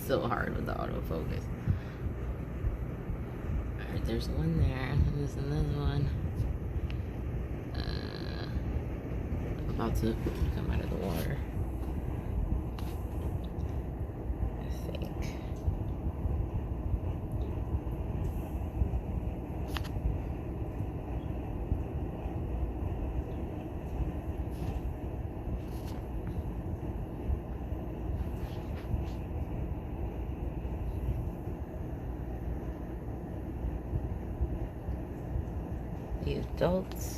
so hard with the autofocus. Alright, there's one there. There's another one. About to come out of the water. I think. The adults.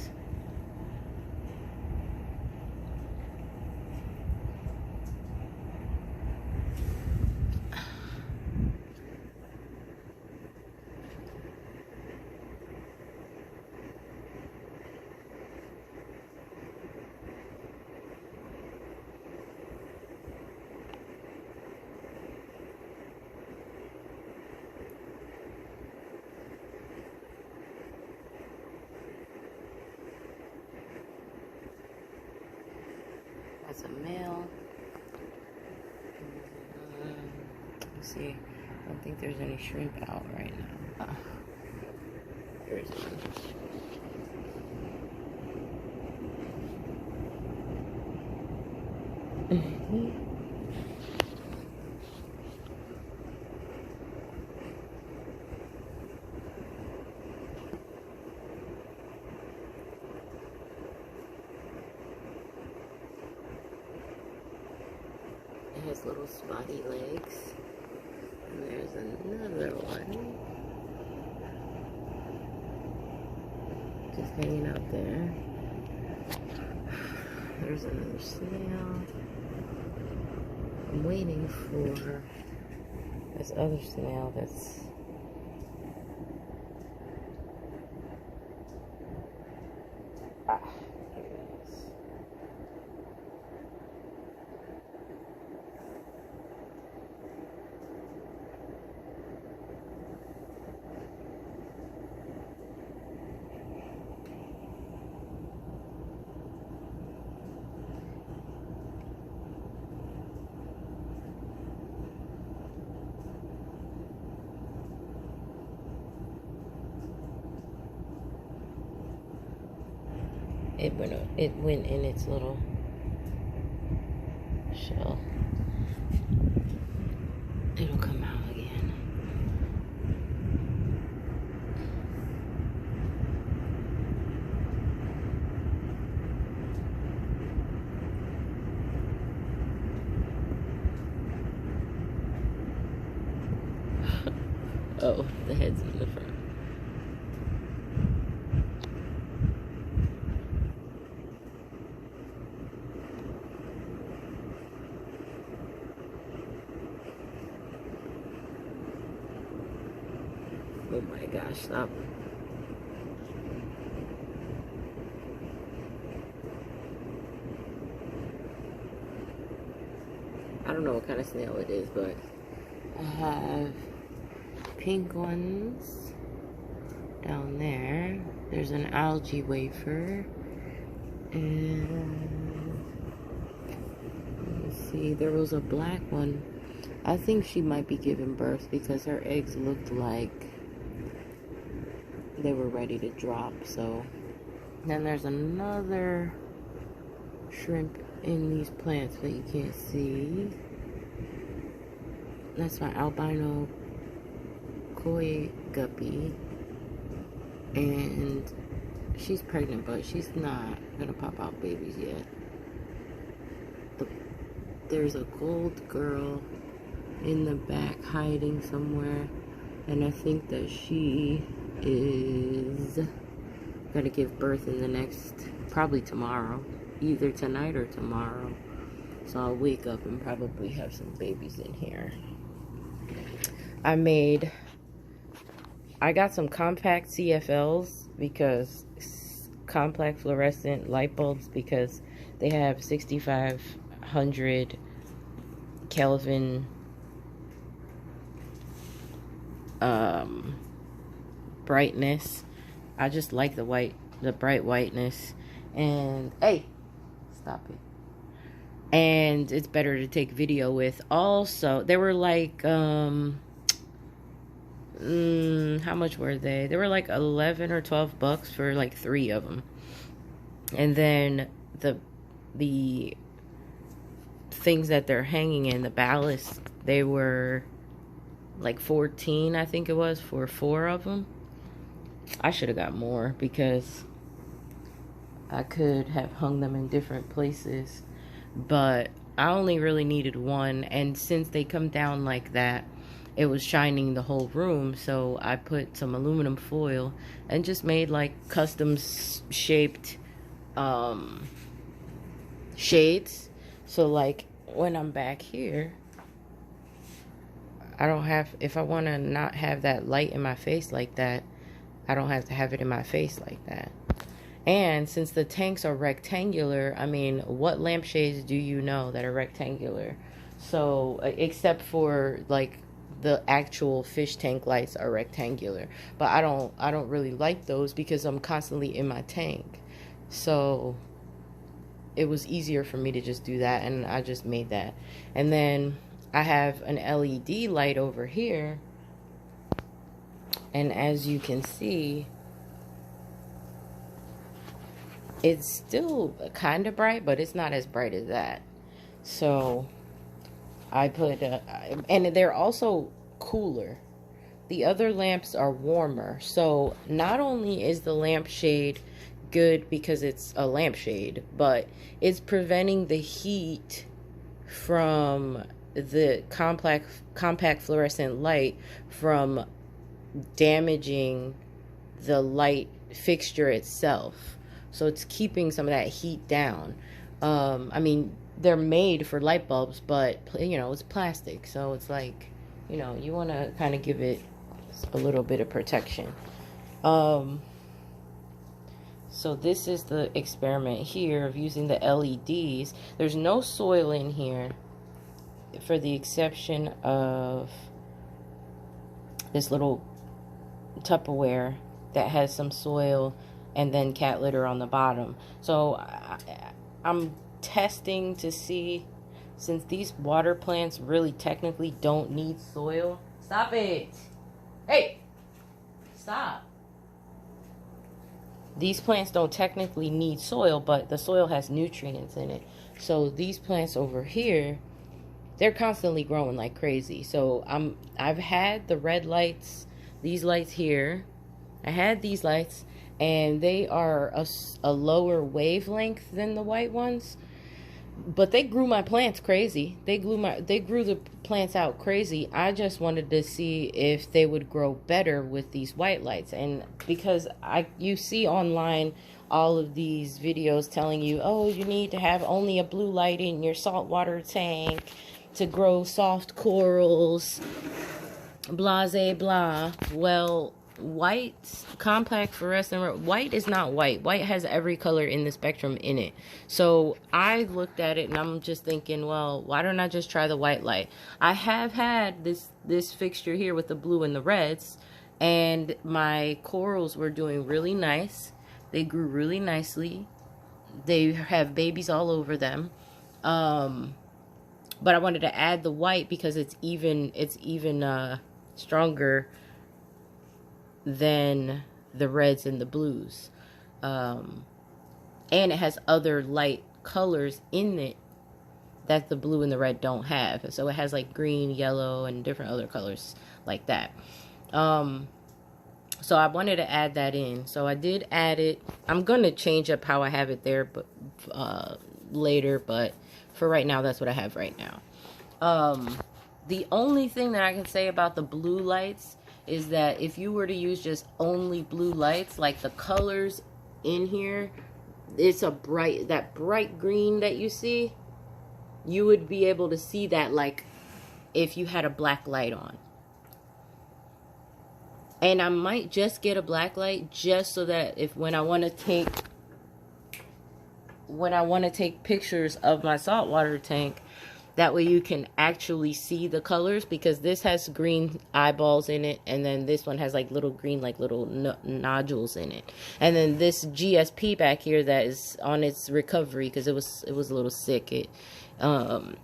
That's a male. Let's see. I don't think there's any shrimp out right now. There's one. It has little spotty legs. And there's another one. Just hanging out there. There's another snail. I'm waiting for this other snail that's here it is. It went in its little shell. It'll come out again. Oh, the head's in the front. Oh my gosh, stop. I don't know what kind of snail it is, but I have pink ones down there. There's an algae wafer. And let's see, there was a black one. I think she might be giving birth because her eggs looked like they were ready to drop. So then there's another shrimp in these plants that you can't see. That's my albino koi guppy, and she's pregnant, but she's not gonna pop out babies yet. There's a gold girl in the back hiding somewhere, and I think that she is gonna give birth in the next, probably tomorrow, either tonight or tomorrow. So I'll wake up and probably have some babies in here. I got some compact CFLs, because compact fluorescent light bulbs, because they have 6500 Kelvin brightness. I just like the bright whiteness. And hey, stop it. and it's better to take video with. Also, they were like how much were they? They were like 11 or 12 bucks for like 3 of them. And then the things that they're hanging in, the ballast, they were like 14, I think it was, for 4 of them. I should have got more because I could have hung them in different places, but I only really needed 1, and since they come down like that, it was shining the whole room, so I put some aluminum foil and just made like custom shaped shades. So like when I'm back here, I don't have, if I want to not have that light in my face like that, I don't have to have it in my face like that. And since the tanks are rectangular, I mean, what lampshades do you know that are rectangular? So except for like the actual fish tank lights are rectangular, but I don't really like those because I'm constantly in my tank. So it was easier for me to just do that, and I just made that. And then I have an LED light over here, and as you can see, it's still kind of bright, but it's not as bright as that. So I put and they're also cooler. The other lamps are warmer. So not only is the lampshade good because it's a lampshade, but it's preventing the heat from the compact fluorescent light from damaging the light fixture itself. So it's keeping some of that heat down. I mean, they're made for light bulbs, but you know, it's plastic, so it's like, you know, you want to kind of give it a little bit of protection. So this is the experiment here of using the LEDs. There's no soil in here, for the exception of this little Tupperware that has some soil and then cat litter on the bottom. So I'm testing to see, since these water plants really technically don't need soil. Stop it! Hey! Stop! These plants don't technically need soil, but the soil has nutrients in it. So these plants over here, they're constantly growing like crazy. So I've had the red lights, these lights here. I had these lights, and they are a lower wavelength than the white ones, but they grew my plants crazy. They grew the plants out crazy. I just wanted to see if they would grow better with these white lights. And because you see online all of these videos telling you, oh, you need to have only a blue light in your saltwater tank to grow soft corals, blah, blah, blah. Well, white, compact fluorescent, white is not white. White has every color in the spectrum in it. So I looked at it and I'm just thinking, well, why don't I just try the white light? I have had this fixture here with the blue and the reds, and my corals were doing really nice. They grew really nicely. They have babies all over them. But I wanted to add the white because it's even stronger than the reds and the blues, and it has other light colors in it that the blue and the red don't have. So it has like green, yellow, and different other colors like that. So I wanted to add that in, so I did add it. I'm gonna change up how I have it there, but later, but for right now, that's what I have right now. The only thing that I can say about the blue lights is that if you were to use just only blue lights, like the colors in here, it's that bright green that you see, you would be able to see that like if you had a black light on. And I might just get a black light just so that when I want to take pictures of my saltwater tank, that way you can actually see the colors, because this has green eyeballs in it, and then this one has like little green, like little nodules in it. And then this GSP back here that is on its recovery because it was a little sick. That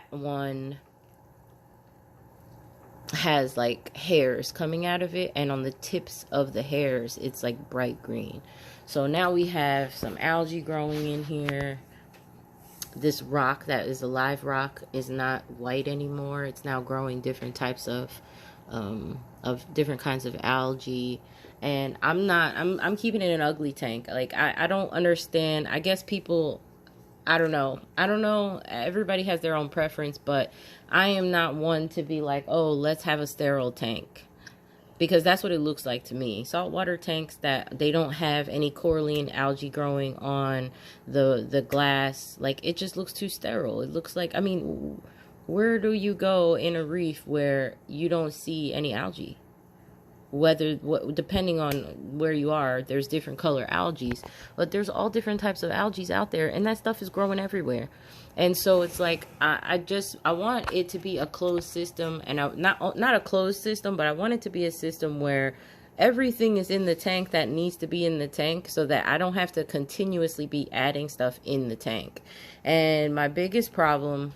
one has like hairs coming out of it, and on the tips of the hairs it's like bright green. So now we have some algae growing in here. This rock that is a live rock is not white anymore. It's now growing different types of different kinds of algae. And I'm keeping it an ugly tank. Like I don't understand. I guess people, I don't know. Everybody has their own preference, but I am not one to be like, oh, let's have a sterile tank. Because that's what it looks like to me. Saltwater tanks that they don't have any coralline algae growing on the glass, like it just looks too sterile. It looks like, I mean, where do you go in a reef where you don't see any algae? Depending on where you are, there's different color algae, but there's all different types of algae out there, and that stuff is growing everywhere. And so it's like I want it to be a closed system, and not a closed system, but I want it to be a system where everything is in the tank that needs to be in the tank, so that I don't have to continuously be adding stuff in the tank. And my biggest problem,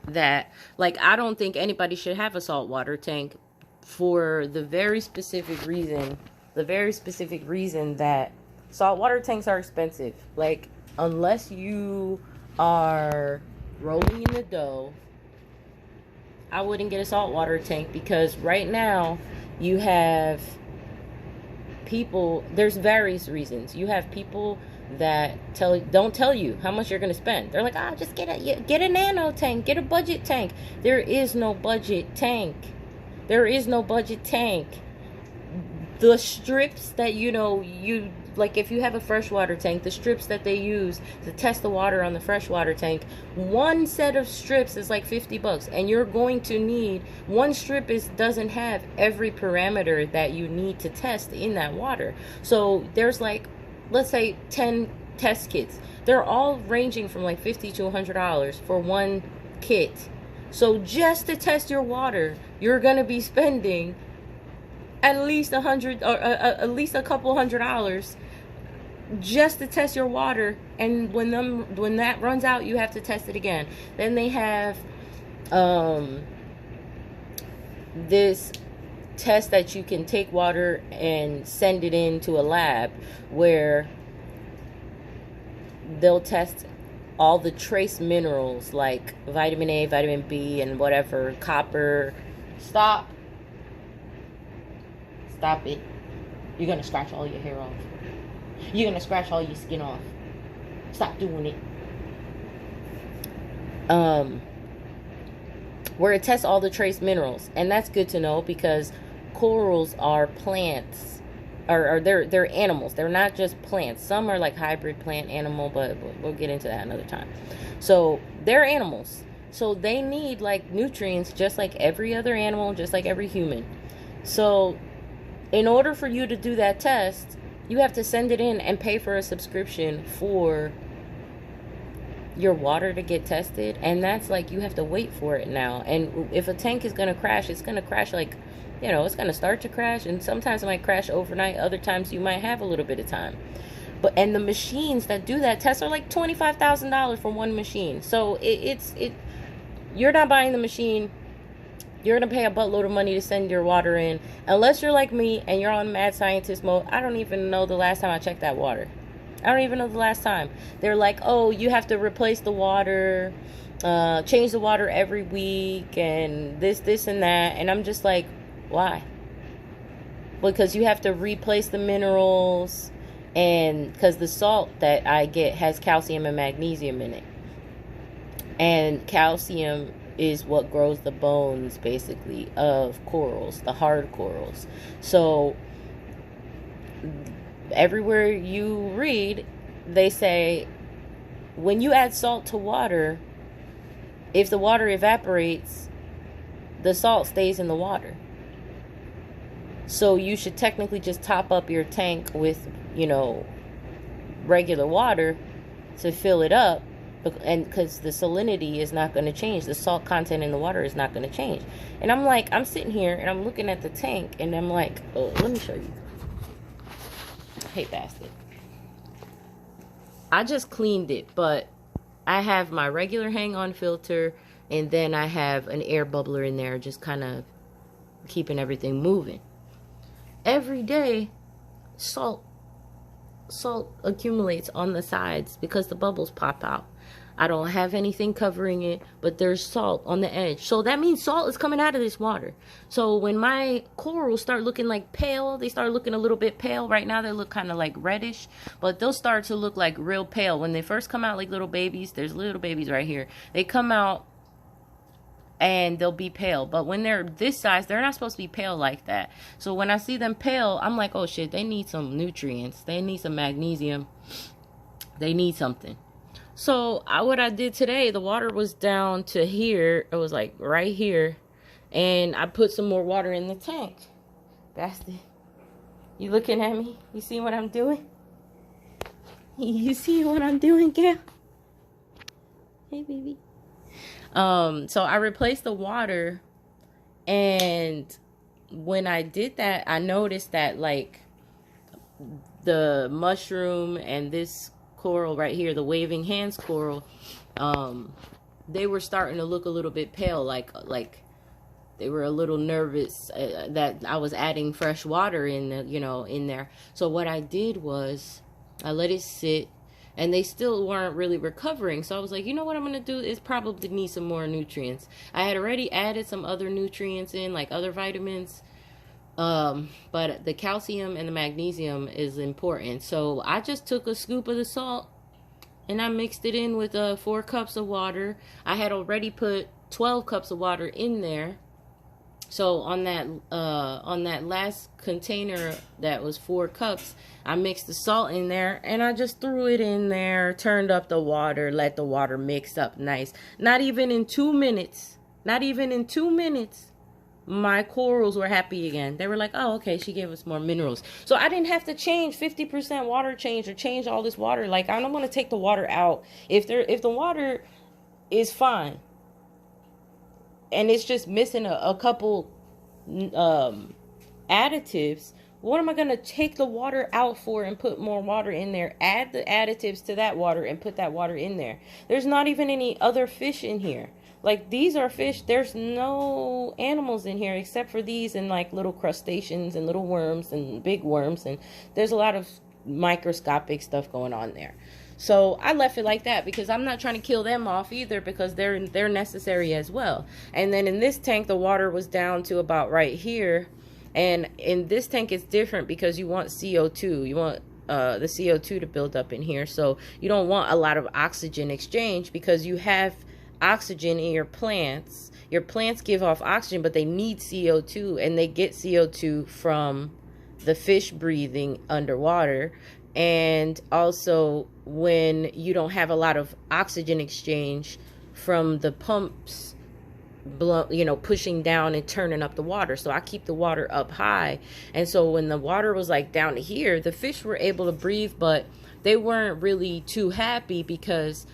that like I don't think anybody should have a saltwater tank, for the very specific reason that saltwater tanks are expensive. Like, unless you are rolling in the dough, I wouldn't get a saltwater tank, because right now you have people, there's various reasons. You have people that don't tell you how much you're going to spend. They're like, just get a nano tank, get a budget tank. There is no budget tank. There is no budget tank. The strips that, you like, if you have a freshwater tank, the strips that they use to test the water on the freshwater tank, one set of strips is like $50, and you're going to need, one strip doesn't have every parameter that you need to test in that water. So there's like, let's say 10 test kits. They're all ranging from like $50 to $100 for one kit. So just to test your water, you're going to be spending at least $100 or at least a couple $100 just to test your water. And when that runs out, you have to test it again. Then they have this test that you can take water and send it into a lab, where they'll test all the trace minerals like vitamin A, vitamin B, and whatever, copper. Stop it. You're gonna scratch all your hair off. You're gonna scratch all your skin off. Stop doing it. Where it tests all the trace minerals, and that's good to know, because corals are plants. Or they're animals. They're not just plants. Some are like hybrid plant animal, but we'll get into that another time. So they're animals. So they need like nutrients just like every other animal, just like every human. So in order for you to do that test, you have to send it in and pay for a subscription for your water to get tested. And that's like, you have to wait for it now. And if a tank is going to crash, it's going to crash like, it's going to start to crash, and sometimes it might crash overnight. Other times you might have a little bit of time. And the machines that do that test are like $25,000 for one machine. So you're not buying the machine. You're going to pay a buttload of money to send your water in. Unless you're like me and you're on mad scientist mode. I don't even know the last time I checked that water. I don't even know the last time. They're like, oh, you have to replace the water, change the water every week, and this and that. And I'm just like, why? Because you have to replace the minerals, and because the salt that I get has calcium and magnesium in it. And calcium is what grows the bones, basically, of corals, the hard corals. So everywhere you read, they say when you add salt to water, if the water evaporates, the salt stays in the water. So you should technically just top up your tank with, regular water to fill it up, and because the salinity is not going to change, the salt content in the water is not going to change. And I'm sitting here and I'm looking at the tank, and I'm like, oh, let me show you. Hey, bastard. I just cleaned it, but I have my regular hang-on filter, and then I have an air bubbler in there, just kind of keeping everything moving. Every day, salt accumulates on the sides because the bubbles pop out. I don't have anything covering it, but there's salt on the edge. So that means salt is coming out of this water. So when my corals start looking like pale, they start looking a little bit pale. Right now they look kind of like reddish, but they'll start to look like real pale. When they first come out like little babies, there's little babies right here. They come out and they'll be pale. But when they're this size, they're not supposed to be pale like that. So when I see them pale, I'm like, oh shit, they need some nutrients. They need some magnesium. They need something. So what I did today, the water was down to here. It was like right here. And I put some more water in the tank. Bastard. You looking at me? You see what I'm doing? You see what I'm doing, girl? Hey, baby. So I replaced the water. And when I did that, I noticed that like the mushroom and this coral right here, the waving hands coral, they were starting to look a little bit pale, like they were a little nervous that I was adding fresh water in in there. So what I did was I let it sit, and they still weren't really recovering. So I was like, you know what I'm gonna do is probably need some more nutrients. I had already added some other nutrients in, like other vitamins, but the calcium and the magnesium is important. So I just took a scoop of the salt and I mixed it in with 4 cups of water. I had already put 12 cups of water in there. So on that last container that was 4 cups, I mixed the salt in there and I just threw it in there, turned up the water, let the water mix up nice. Not even in 2 minutes, my corals were happy again. They were like, oh, okay, she gave us more minerals. So I didn't have to change 50% water change or change all this water. Like, I don't want to take the water out. If the water is fine and it's just missing a couple additives, what am I going to take the water out for and put more water in there? Add the additives to that water and put that water in there. There's not even any other fish in here. Like, these are fish. There's no animals in here except for these and like little crustaceans and little worms and big worms. And there's a lot of microscopic stuff going on there. So I left it like that because I'm not trying to kill them off either, because they're necessary as well. And then in this tank, the water was down to about right here. And in this tank, it's different because you want CO2. You want the CO2 to build up in here. So you don't want a lot of oxygen exchange because you have oxygen in your plants. Your plants give off oxygen, but they need CO2, and they get CO2 from the fish breathing underwater. And also when you don't have a lot of oxygen exchange from the pumps, pushing down and turning up the water. So I keep the water up high. And so when the water was like down to here, the fish were able to breathe, but they weren't really too happy because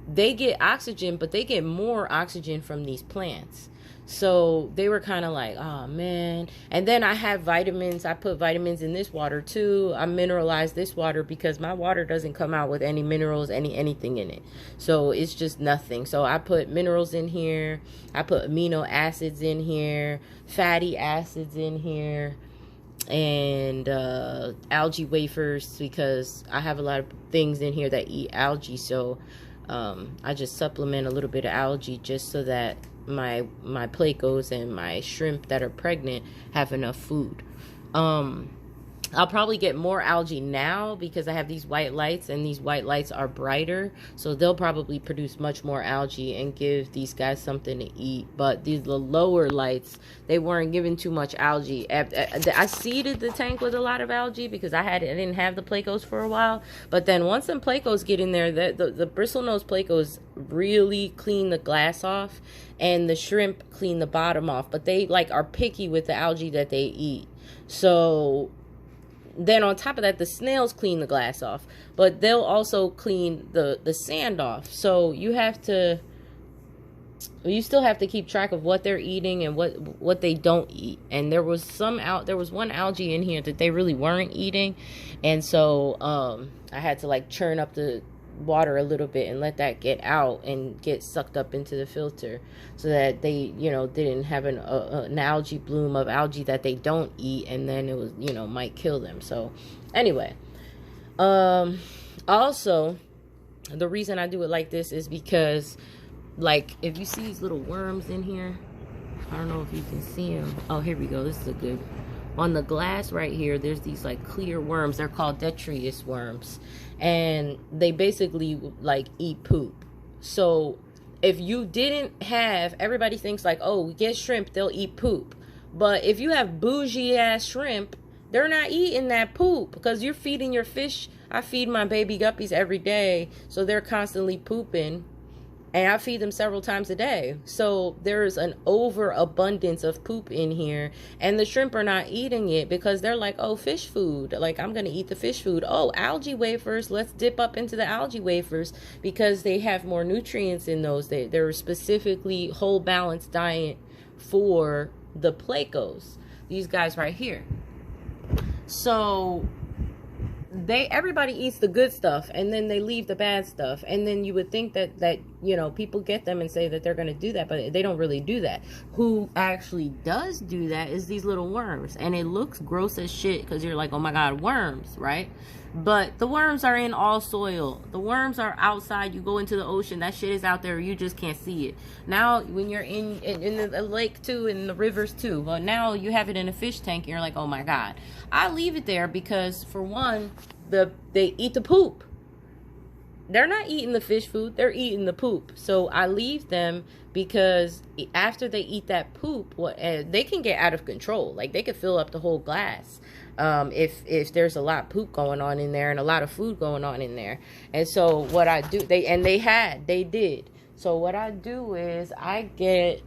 they get oxygen, but they get more oxygen from these plants. So they were kind of like, oh man. And then I have vitamins. I put vitamins in this water too. I mineralize this water because my water doesn't come out with any minerals, anything in it. So it's just nothing. So I put minerals in here. I put amino acids in here, fatty acids in here, and algae wafers, because I have a lot of things in here that eat algae. So I just supplement a little bit of algae just so that my plecos and my shrimp that are pregnant have enough food. I'll probably get more algae now because I have these white lights, and these white lights are brighter, so they'll probably produce much more algae and give these guys something to eat. But the lower lights, they weren't giving too much algae. I seeded the tank with a lot of algae because I didn't have the plecos for a while. But then once some plecos get in there, the bristlenose plecos really clean the glass off, and the shrimp clean the bottom off. But they like are picky with the algae that they eat. So then on top of that, the snails clean the glass off, but they'll also clean the sand off. So you still have to keep track of what they're eating and what they don't eat. And there was one algae in here that they really weren't eating, and so I had to like churn up the water a little bit and let that get out and get sucked up into the filter, so that they, you know, didn't have an algae bloom of algae that they don't eat, and then it was, you know, might kill them. So anyway, also, the reason I do it like this is because, like, if you see these little worms in here, I don't know if you can see them. Oh, here we go. This is a good. On the glass right here, there's these like clear worms. They're called detritus worms, and they basically like eat poop. So if you didn't have, everybody thinks like, oh, we get shrimp, they'll eat poop. But if you have bougie ass shrimp, they're not eating that poop, because you're feeding your fish. I feed my baby guppies every day, so they're constantly pooping. And I feed them several times a day. So there's an overabundance of poop in here. And the shrimp are not eating it because they're like, oh, fish food. Like, I'm going to eat the fish food. Oh, algae wafers. Let's dip up into the algae wafers, because they have more nutrients in those. They're specifically whole balanced diet for the plecos. These guys right here. So everybody eats the good stuff, and then they leave the bad stuff. And then you would think that you know, people get them and say that they're going to do that, but they don't really do that. Who actually does do that is these little worms. And it looks gross as shit, because you're like, oh my god, worms, right? But the worms are in all soil. The worms are outside. You go into the ocean, that shit is out there, you just can't see it. Now when you're in the lake too, in the rivers too, but now you have it in a fish tank, and you're like, oh my god. I leave it there because, for one, they eat the poop. They're not eating the fish food, they're eating the poop. So I leave them, because after they eat that poop, they can get out of control. Like, they could fill up the whole glass if there's a lot of poop going on in there and a lot of food going on in there. And so what I do, they did. So what I do is I get,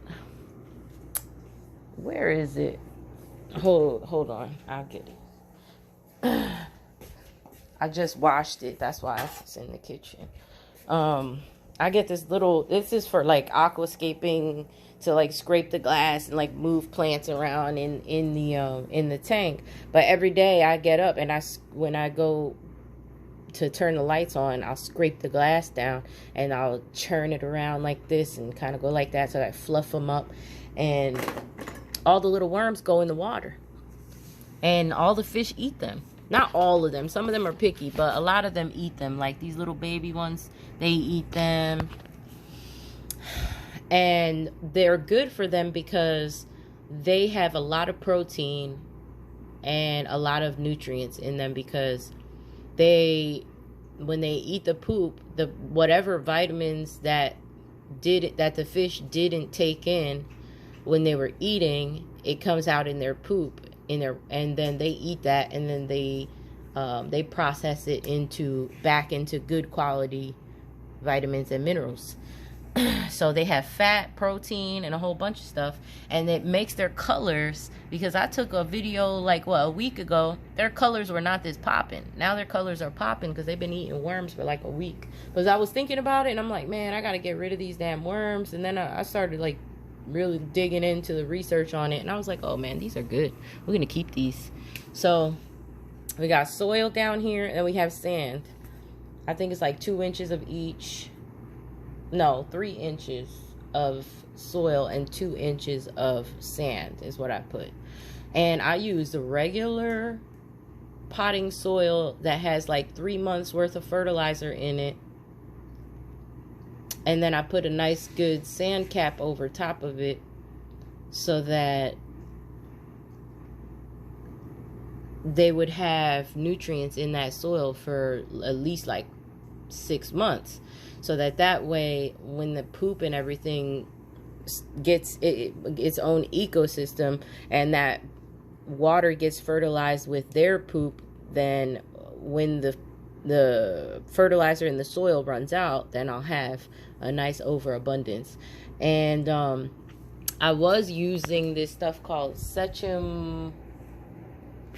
where is it? Hold on, I'll get it. I just washed it, that's why it's in the kitchen. I get this little, this is for like aquascaping, to like scrape the glass and like move plants around in the tank. But every day I get up, and when I go to turn the lights on, I'll scrape the glass down, and I'll churn it around like this and kind of go like that, so I fluff them up, and all the little worms go in the water, and all the fish eat them. Not all of them. Some of them are picky, but a lot of them eat them. Like these little baby ones, they eat them. And they're good for them because they have a lot of protein and a lot of nutrients in them, because when they eat the poop, whatever vitamins that the fish didn't take in when they were eating, it comes out in their poop. And then they eat that, and then they process it back into good quality vitamins and minerals. So they have fat, protein, and a whole bunch of stuff, and it makes their colors, because I took a video like a week ago, their colors were not this popping. Now their colors are popping because they've been eating worms for like a week. Because I was thinking about it, and I'm like, man, I gotta get rid of these damn worms. And then I started like really digging into the research on it, and I was like, oh man, these are good, we're gonna keep these. So we got soil down here, and we have sand. I think it's like 2 inches of each. No, 3 inches of soil and 2 inches of sand is what I put. And I use the regular potting soil that has like 3 months worth of fertilizer in it. And then I put a nice good sand cap over top of it, so that they would have nutrients in that soil for at least like 6 months. So that way, when the poop and everything gets its own ecosystem, and that water gets fertilized with their poop, then when the fertilizer in the soil runs out, then I'll have a nice overabundance. And I was using this stuff called Sechem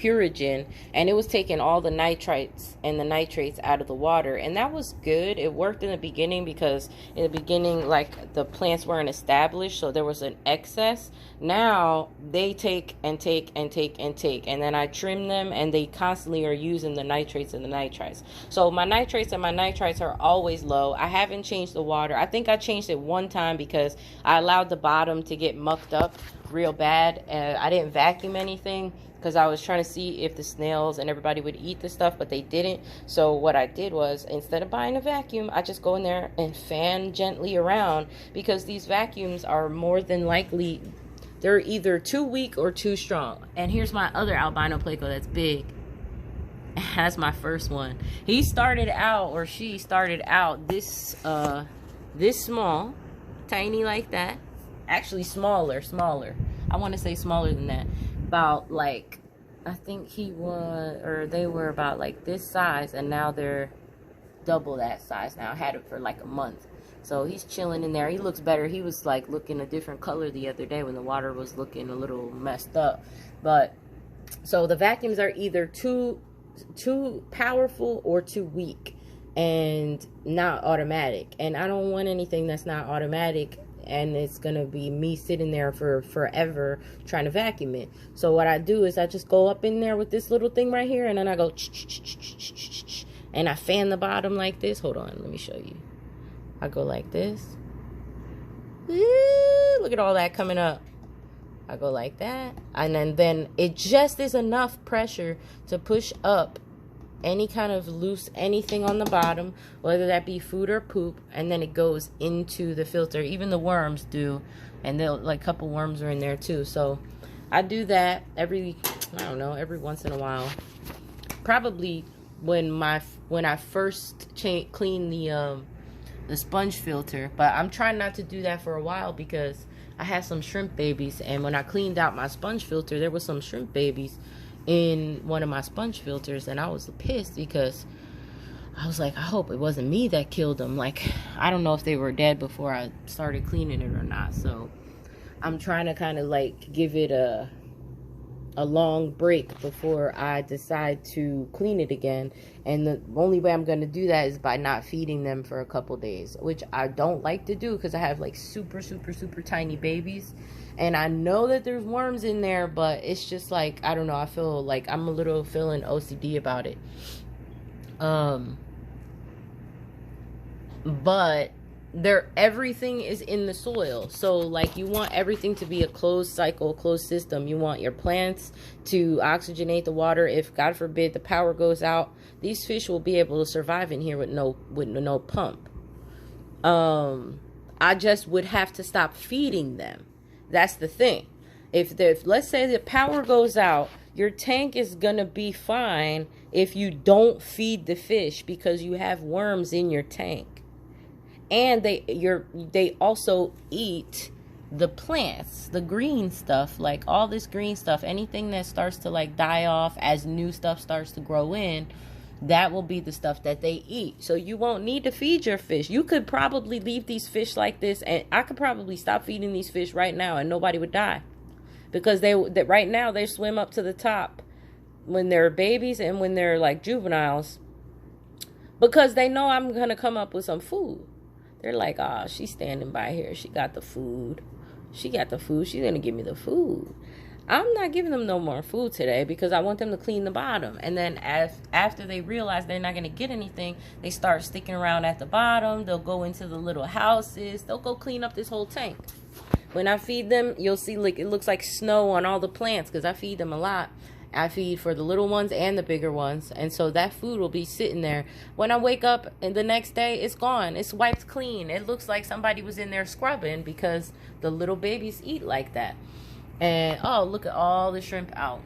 Purigen, and it was taking all the nitrites and the nitrates out of the water, and that was good. It worked in the beginning because in the beginning, like, the plants weren't established, so there was an excess. Now they take and take and take and take, and then I trim them, and they constantly are using the nitrates and the nitrites. So my nitrates and my nitrites are always low. I haven't changed the water. I think I changed it one time because I allowed the bottom to get mucked up real bad, and I didn't vacuum anything because I was trying to see if the snails and everybody would eat the stuff, but they didn't. So what I did was, instead of buying a vacuum, I just go in there and fan gently around, because these vacuums are more than likely, they're either too weak or too strong. And here's my other albino pleco that's big. That's my first one. He started out, or she started out this small, tiny like that. Actually smaller. I want to say smaller than that. About, like, I think they were about like this size, and now they're double that size now. I had it for like a month. So he's chilling in there. He looks better. He was like looking a different color the other day when the water was looking a little messed up. But so the vacuums are either too powerful or too weak and not automatic. And I don't want anything that's not automatic, and it's gonna be me sitting there for forever trying to vacuum it. So what I do is I just go up in there with this little thing right here, and then I go and I fan the bottom like this. Hold on, let me show you. I go like this. Look at all that coming up. I go like that, and then it just is enough pressure to push up any kind of loose anything on the bottom, whether that be food or poop, and then it goes into the filter. Even the worms do, and they'll, like, a couple worms are in there too. So I do that every once in a while. Probably when I first clean the sponge filter, but I'm trying not to do that for a while because I had some shrimp babies, and when I cleaned out my sponge filter, there was some shrimp babies in one of my sponge filters, and I was pissed because I was like, I hope it wasn't me that killed them. Like, I don't know if they were dead before I started cleaning it or not. So I'm trying to kind of like give it a long break before I decide to clean it again. And the only way I'm going to do that is by not feeding them for a couple days, which I don't like to do because I have like super tiny babies, and I know that there's worms in there, but it's just like, I don't know, I feel like I'm a little feeling OCD about it. But everything is in the soil, so like, you want everything to be a closed cycle, closed system. You want your plants to oxygenate the water. If God forbid the power goes out, these fish will be able to survive in here with no pump. I just would have to stop feeding them. That's the thing. If let's say the power goes out, your tank is gonna be fine if you don't feed the fish, because you have worms in your tank. And they also eat the plants, the green stuff, like all this green stuff. Anything that starts to like die off as new stuff starts to grow in, that will be the stuff that they eat. So you won't need to feed your fish. You could probably leave these fish like this, and I could probably stop feeding these fish right now and nobody would die, because right now they swim up to the top when they're babies and when they're like juveniles, because they know I'm gonna come up with some food. They're like, oh, she's standing by here. She got the food. She's going to give me the food. I'm not giving them no more food today because I want them to clean the bottom. And then after they realize they're not going to get anything, they start sticking around at the bottom. They'll go into the little houses. They'll go clean up this whole tank. When I feed them, you'll see like it looks like snow on all the plants because I feed them a lot. I feed for the little ones and the bigger ones. And so that food will be sitting there. When I wake up and the next day, it's gone. It's wiped clean. It looks like somebody was in there scrubbing because the little babies eat like that. And, oh, look at all the shrimp out.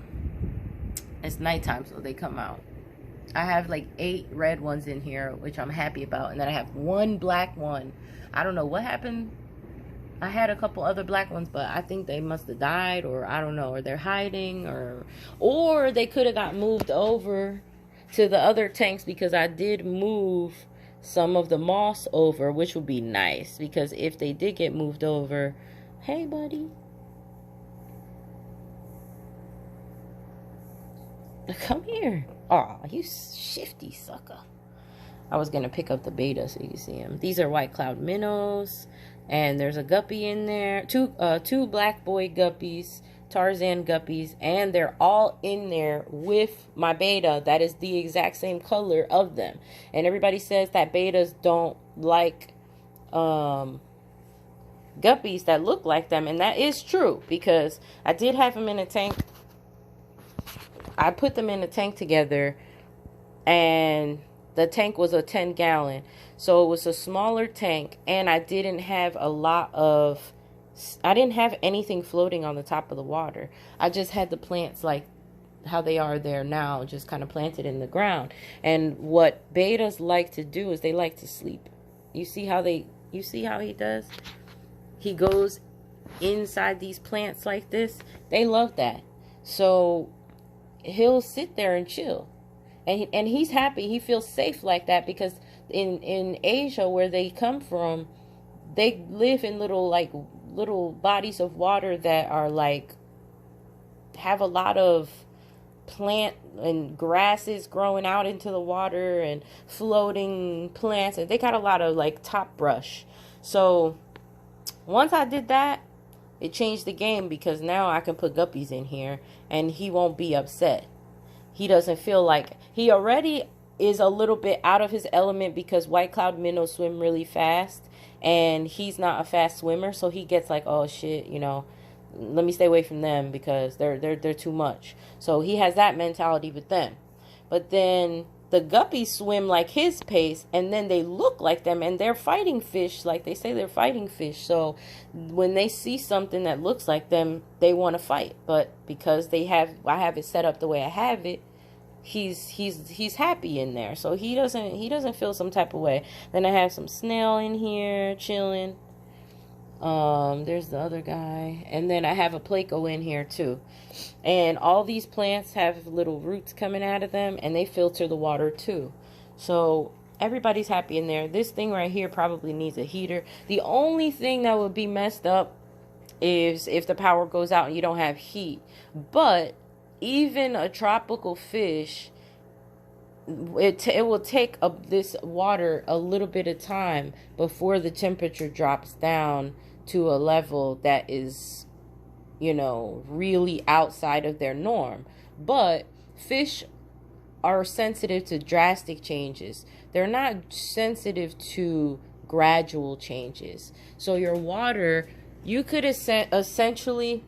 It's nighttime, so they come out. I have like 8 red ones in here, which I'm happy about. And then I have 1 black one. I don't know what happened. I had a couple other black ones, but I think they must have died, or I don't know, or they're hiding, or they could have got moved over to the other tanks, because I did move some of the moss over, which would be nice, because if they did get moved over, hey buddy, Come here. Aw, you shifty sucker. I was gonna pick up the beta so you can see him. These are white cloud minnows, and there's a guppy in there. Two black boy guppies, Tarzan guppies, and they're all in there with my beta that is the exact same color of them. And everybody says that betas don't like guppies that look like them, and that is true because I did have them in a tank. I put them in a tank together, and the tank was a 10-gallon, so it was a smaller tank, and I didn't have anything floating on the top of the water. I just had the plants like how they are there now, just kind of planted in the ground. And what betas like to do is they like to sleep. You see how he does? He goes inside these plants like this. They love that. So he'll sit there and chill. And he's happy. He feels safe like that because in Asia, where they come from, they live in little bodies of water that are like have a lot of plant and grasses growing out into the water and floating plants, and they got a lot of like top brush. So once I did that, it changed the game because now I can put guppies in here and he won't be upset. He doesn't feel like he already is a little bit out of his element because white cloud minnows swim really fast and he's not a fast swimmer, so he gets like, oh shit, let me stay away from them because they're too much. So he has that mentality with them. But then the guppies swim like his pace, and then they look like them, and they're fighting fish, like they say they're fighting fish. So when they see something that looks like them, they want to fight. But because I have it set up the way I have it, he's happy in there. So he doesn't feel some type of way. Then I have some snail in here chilling. There's the other guy, and then I have a Placo in here too. And all these plants have little roots coming out of them, and they filter the water too. So everybody's happy in there. This thing right here probably needs a heater. The only thing that would be messed up is if the power goes out and you don't have heat. But even a tropical fish, it will take this water a little bit of time before the temperature drops down to a level that is, really outside of their norm. But fish are sensitive to drastic changes. They're not sensitive to gradual changes. So your water, you could essentially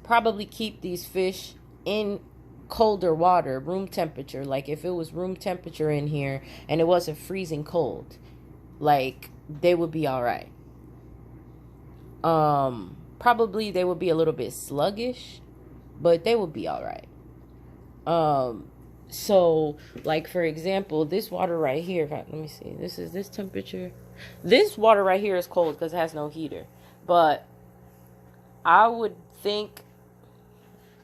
probably keep these fish in colder water, room temperature. Like if it was room temperature in here and it wasn't freezing cold, like they would be all right. Probably they would be a little bit sluggish, but they would be all right. So like for example, this water right here, let me see, this is this temperature. This water right here is cold because it has no heater. But I would think,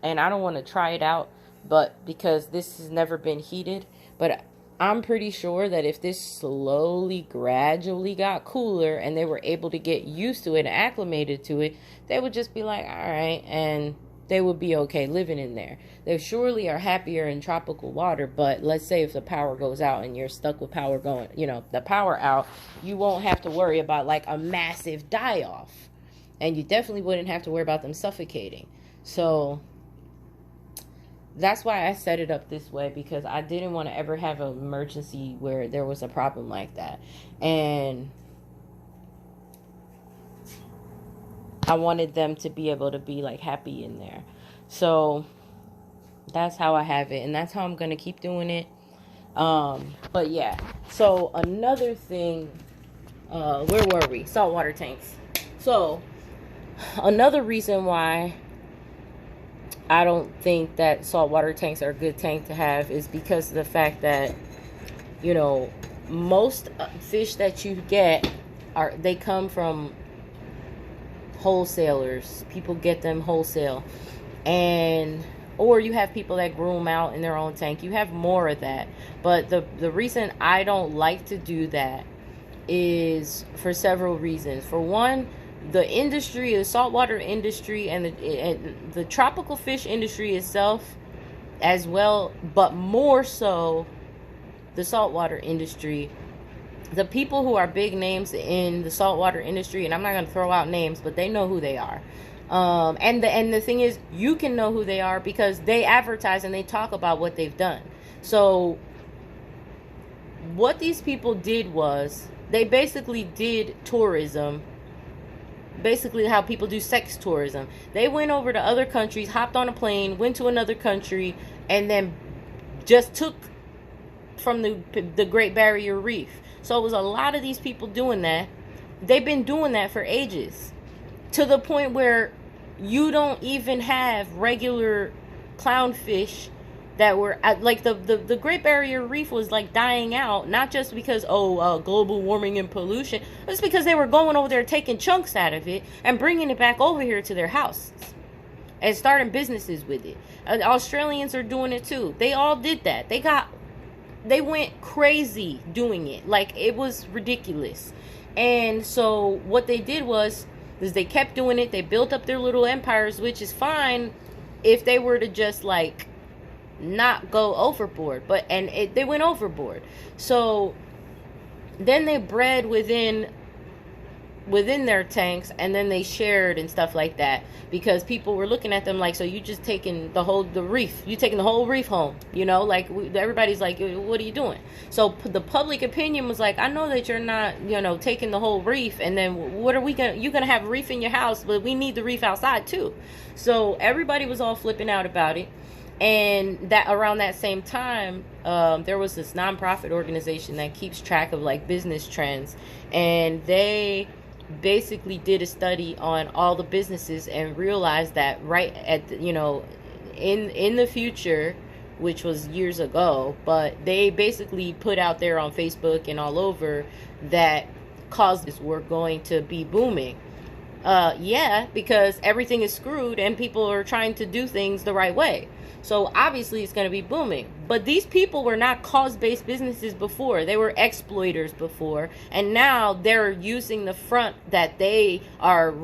and I don't want to try it out, but because this has never been heated, but I'm pretty sure that if this slowly, gradually got cooler and they were able to get used to it and acclimated to it, they would just be like, all right, and they would be okay living in there. They surely are happier in tropical water, but let's say if the power goes out and you're stuck with power going, the power out, you won't have to worry about like a massive die-off. And you definitely wouldn't have to worry about them suffocating. So that's why I set it up this way, because I didn't want to ever have an emergency where there was a problem like that. And I wanted them to be able to be like happy in there. So that's how I have it, and that's how I'm going to keep doing it. But yeah, so another thing, where were we? Saltwater tanks. So another reason why I don't think that saltwater tanks are a good tank to have is because of the fact that, most fish that you get they come from wholesalers. People get them wholesale, or you have people that grow them out in their own tank. You have more of that. But the reason I don't like to do that is for several reasons. For one, the industry, the saltwater industry, and the tropical fish industry itself as well, but more so the saltwater industry. The people who are big names in the saltwater industry, and I'm not going to throw out names, but they know who they are. And the thing is, you can know who they are because they advertise and they talk about what they've done. So what these people did was they basically did tourism, basically how people do sex tourism. They went over to other countries, hopped on a plane, went to another country, and then just took from the Great Barrier Reef. So it was a lot of these people doing that. They've been doing that for ages, to the point where you don't even have regular clownfish that were like the Great Barrier Reef was like dying out, not just because global warming and pollution. It's because they were going over there taking chunks out of it and bringing it back over here to their houses and starting businesses with it. Australians are doing it too. They all did that. They went crazy doing it. Like, it was ridiculous. And so what they did was they kept doing it. They built up their little empires, which is fine if they were to just like not go overboard. But they went overboard. So then they bred within their tanks, and then they shared and stuff like that, because people were looking at them like, so you just taking the reef, you taking the whole reef home, like everybody's like, what are you doing? So the public opinion was like, I know that you're not, taking the whole reef, and then what are we gonna, you're gonna have a reef in your house, but we need the reef outside too. So everybody was all flipping out about it. And that around that same time, there was this nonprofit organization that keeps track of like business trends, and they basically did a study on all the businesses and realized that right at in the future, which was years ago, but they basically put out there on Facebook and all over that causes were going to be booming. Because everything is screwed and people are trying to do things the right way. So obviously it's going to be booming. But these people were not cause-based businesses before. They were exploiters before. And now they're using the front that they are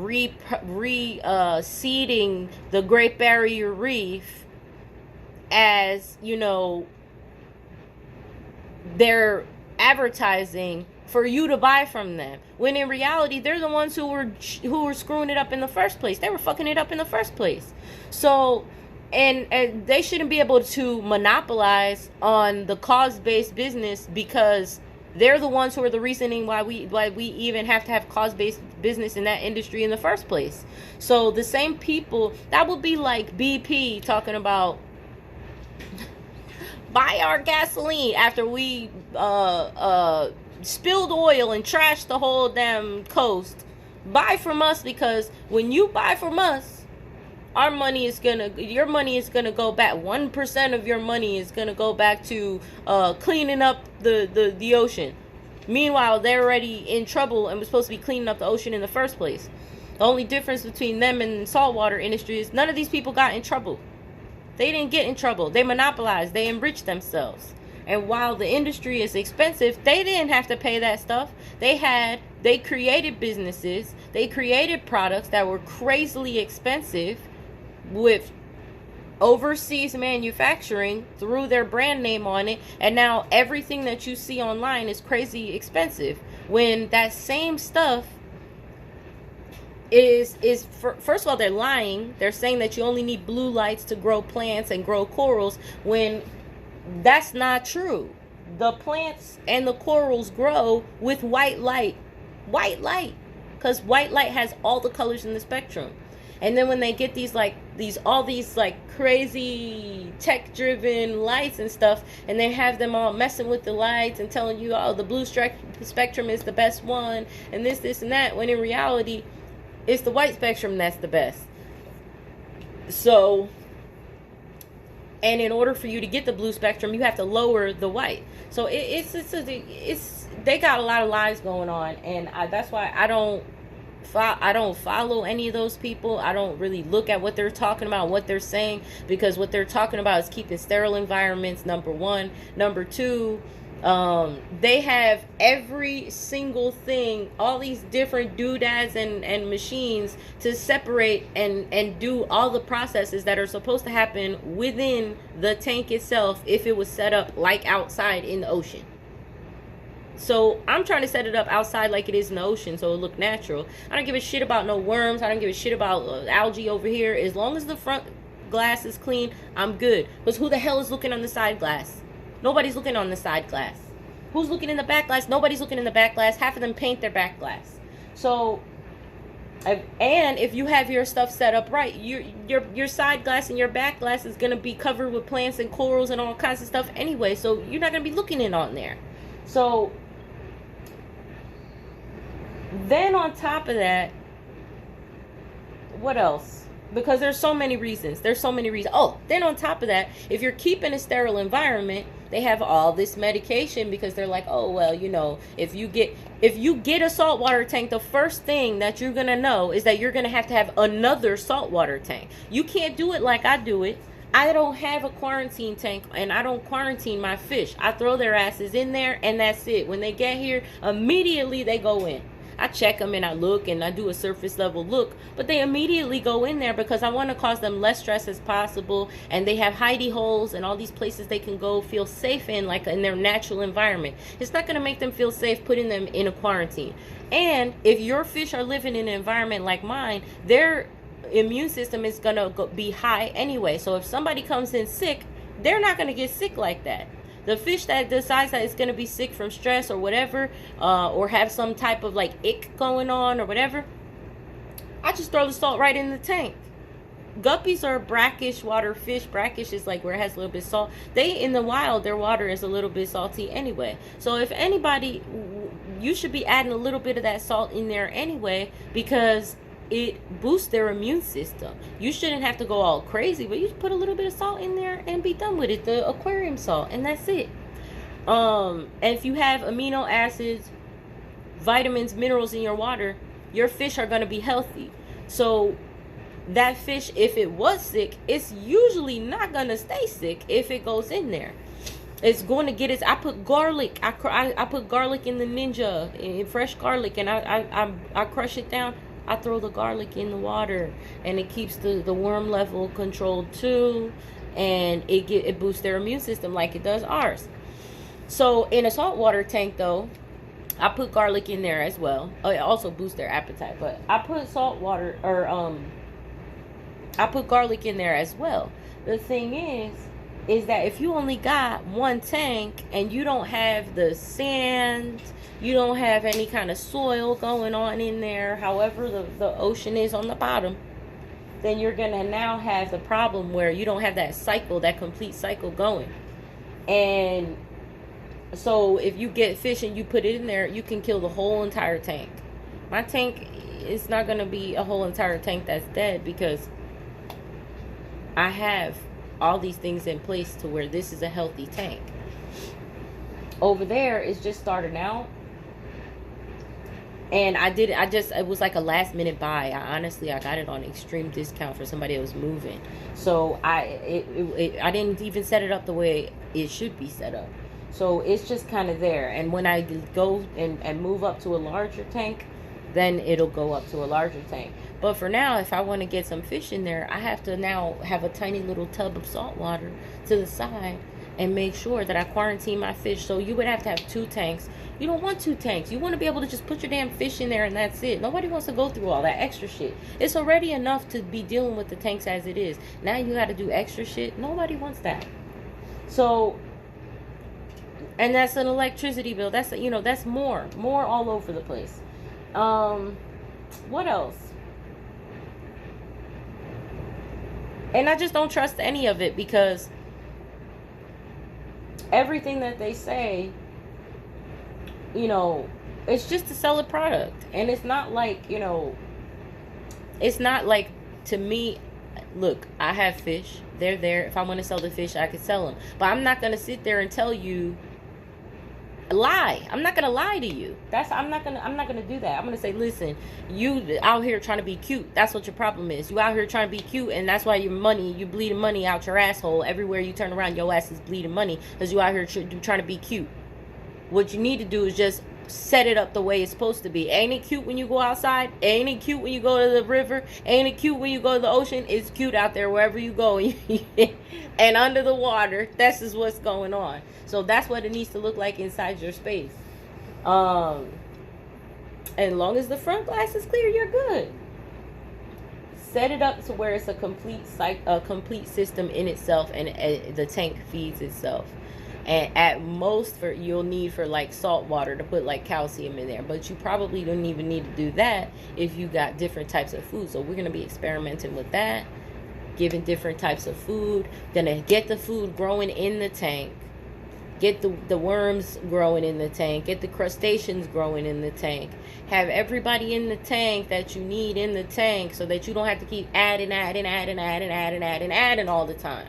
seeding the Great Barrier Reef as, they're advertising for you to buy from them, when in reality they're the ones who were screwing it up in the first place. They were fucking it up in the first place. So and they shouldn't be able to monopolize on the cause-based business, because they're the ones who are the reasoning why we even have to have cause-based business in that industry in the first place. So the same people, that would be like BP talking about buy our gasoline after we spilled oil and trashed the whole damn coast. Buy from us, because when you buy from us, your money is gonna go back. 1% of your money is gonna go back to cleaning up the ocean. Meanwhile, they're already in trouble and was supposed to be cleaning up the ocean in the first place. The only difference between them and the saltwater industry is none of these people got in trouble. They didn't get in trouble. They monopolized. They enriched themselves. And while the industry is expensive, they didn't have to pay that stuff. They created businesses. They created products that were crazily expensive with overseas manufacturing through their brand name on it. And now everything that you see online is crazy expensive, when that same stuff is first of all, they're lying. They're saying that you only need blue lights to grow plants and grow corals, when that's not true. The plants and the corals grow with white light, because white light has all the colors in the spectrum. And then when they get all these crazy tech-driven lights and stuff, and they have them all messing with the lights and telling you, the blue spectrum is the best one, and this and that, when in reality, it's the white spectrum that's the best. So, and in order for you to get the blue spectrum, you have to lower the white. So they got a lot of lies going on, and that's why I don't follow any of those people. I don't really look at what they're talking about, what they're saying, because what they're talking about is keeping sterile environments, number one. Number two, They have every single thing, all these different doodads and machines to separate and do all the processes that are supposed to happen within the tank itself if it was set up like outside in the ocean. So I'm trying to set it up outside like it is in the ocean so it look natural. I don't give a shit about no worms. I don't give a shit about algae over here. As long as the front glass is clean, I'm good. Because who the hell is looking on the side glass? Nobody's looking on the side glass. Who's looking in the back glass? Nobody's looking in the back glass. Half of them paint their back glass. So, and if you have your stuff set up right, your side glass and your back glass is going to be covered with plants and corals and all kinds of stuff anyway. So you're not going to be looking in on there. So then on top of that, what else? Because there's so many reasons. Oh, then on top of that, if you're keeping a sterile environment, they have all this medication because they're like, oh, well, you know, if you get a saltwater tank, the first thing that you're going to know is that you're going to have another saltwater tank. You can't do it like I do it. I don't have a quarantine tank and I don't quarantine my fish. I throw their asses in there and that's it. When they get here, immediately they go in. I check them and I look and I do a surface level look, but they immediately go in there because I want to cause them less stress as possible. And they have hidey holes and all these places they can go feel safe in, like in their natural environment. It's not going to make them feel safe putting them in a quarantine. And if your fish are living in an environment like mine, their immune system is going to be high anyway. So if somebody comes in sick, they're not going to get sick like that. The fish that decides that it's going to be sick from stress or whatever, or have some type of like ick going on or whatever, I just throw the salt right in the tank. Guppies are brackish water fish. Brackish is like where it has a little bit of salt. In the wild, their water is a little bit salty anyway. So if anybody, you should be adding a little bit of that salt in there anyway, because it boosts their immune system. You shouldn't have to go all crazy, but you put a little bit of salt in there and be done with it. The aquarium salt, and that's it. And if you have amino acids, vitamins, minerals in your water, your fish are going to be healthy. So that fish, if it was sick, it's usually not going to stay sick if it goes in there. It's going to get its. I put garlic. I put garlic in the Ninja, in fresh garlic, and I crush it down. I throw the garlic in the water, and it keeps the worm level controlled too, and it boosts their immune system like it does ours. So in a saltwater tank though, I put garlic in there as well. Oh, it also boosts their appetite, but I put I put garlic in there as well. The thing is that if you only got one tank and you don't have the sand, you don't have any kind of soil going on in there, however the ocean is on the bottom, then you're going to now have the problem where you don't have that cycle, that complete cycle going. And so if you get fish and you put it in there, you can kill the whole entire tank. My tank is not going to be a whole entire tank that's dead, because I have all these things in place to where this is a healthy tank. Over there is just starting out. And it was like a last minute buy. I got it on extreme discount for somebody that was moving. So I didn't even set it up the way it should be set up. So it's just kind of there. And when I go and move up to a larger tank, then it'll go up to a larger tank. But for now, if I want to get some fish in there, I have to now have a tiny little tub of salt water to the side and make sure that I quarantine my fish. So you would have to have 2 tanks. You don't want 2 tanks. You want to be able to just put your damn fish in there and that's it. Nobody wants to go through all that extra shit. It's already enough to be dealing with the tanks as it is. Now you got to do extra shit. Nobody wants that. So, and that's an electricity bill. That's, that's more all over the place. What else? And I just don't trust any of it, because everything that they say, it's just to sell a product. And it's not like, it's not like, to me, look, I have fish. They're there. If I want to sell the fish, I can sell them. But I'm not going to sit there and tell you, lie. I'm not going to lie to you. I'm not going to do that. I'm going to say, listen, you out here trying to be cute. That's what your problem is. You out here trying to be cute, and that's why you bleeding money out your asshole. Everywhere you turn around, your ass is bleeding money because you out here trying to be cute. What you need to do is just set it up the way it's supposed to be. Ain't it cute when you go outside? Ain't it cute when you go to the river? Ain't it cute when you go to the ocean? It's cute out there wherever you go. And under the water, this is what's going on. So that's what it needs to look like inside your space. And as long as the front glass is clear, you're good. Set it up to where it's a complete system in itself, and the tank feeds itself. And at most, you'll need for like salt water to put like calcium in there, but you probably don't even need to do that if you got different types of food. So we're going to be experimenting with that, giving different types of food. Gonna get the food growing in the tank, get the worms growing in the tank, get the crustaceans growing in the tank, have everybody in the tank that you need in the tank, so that you don't have to keep adding all the time.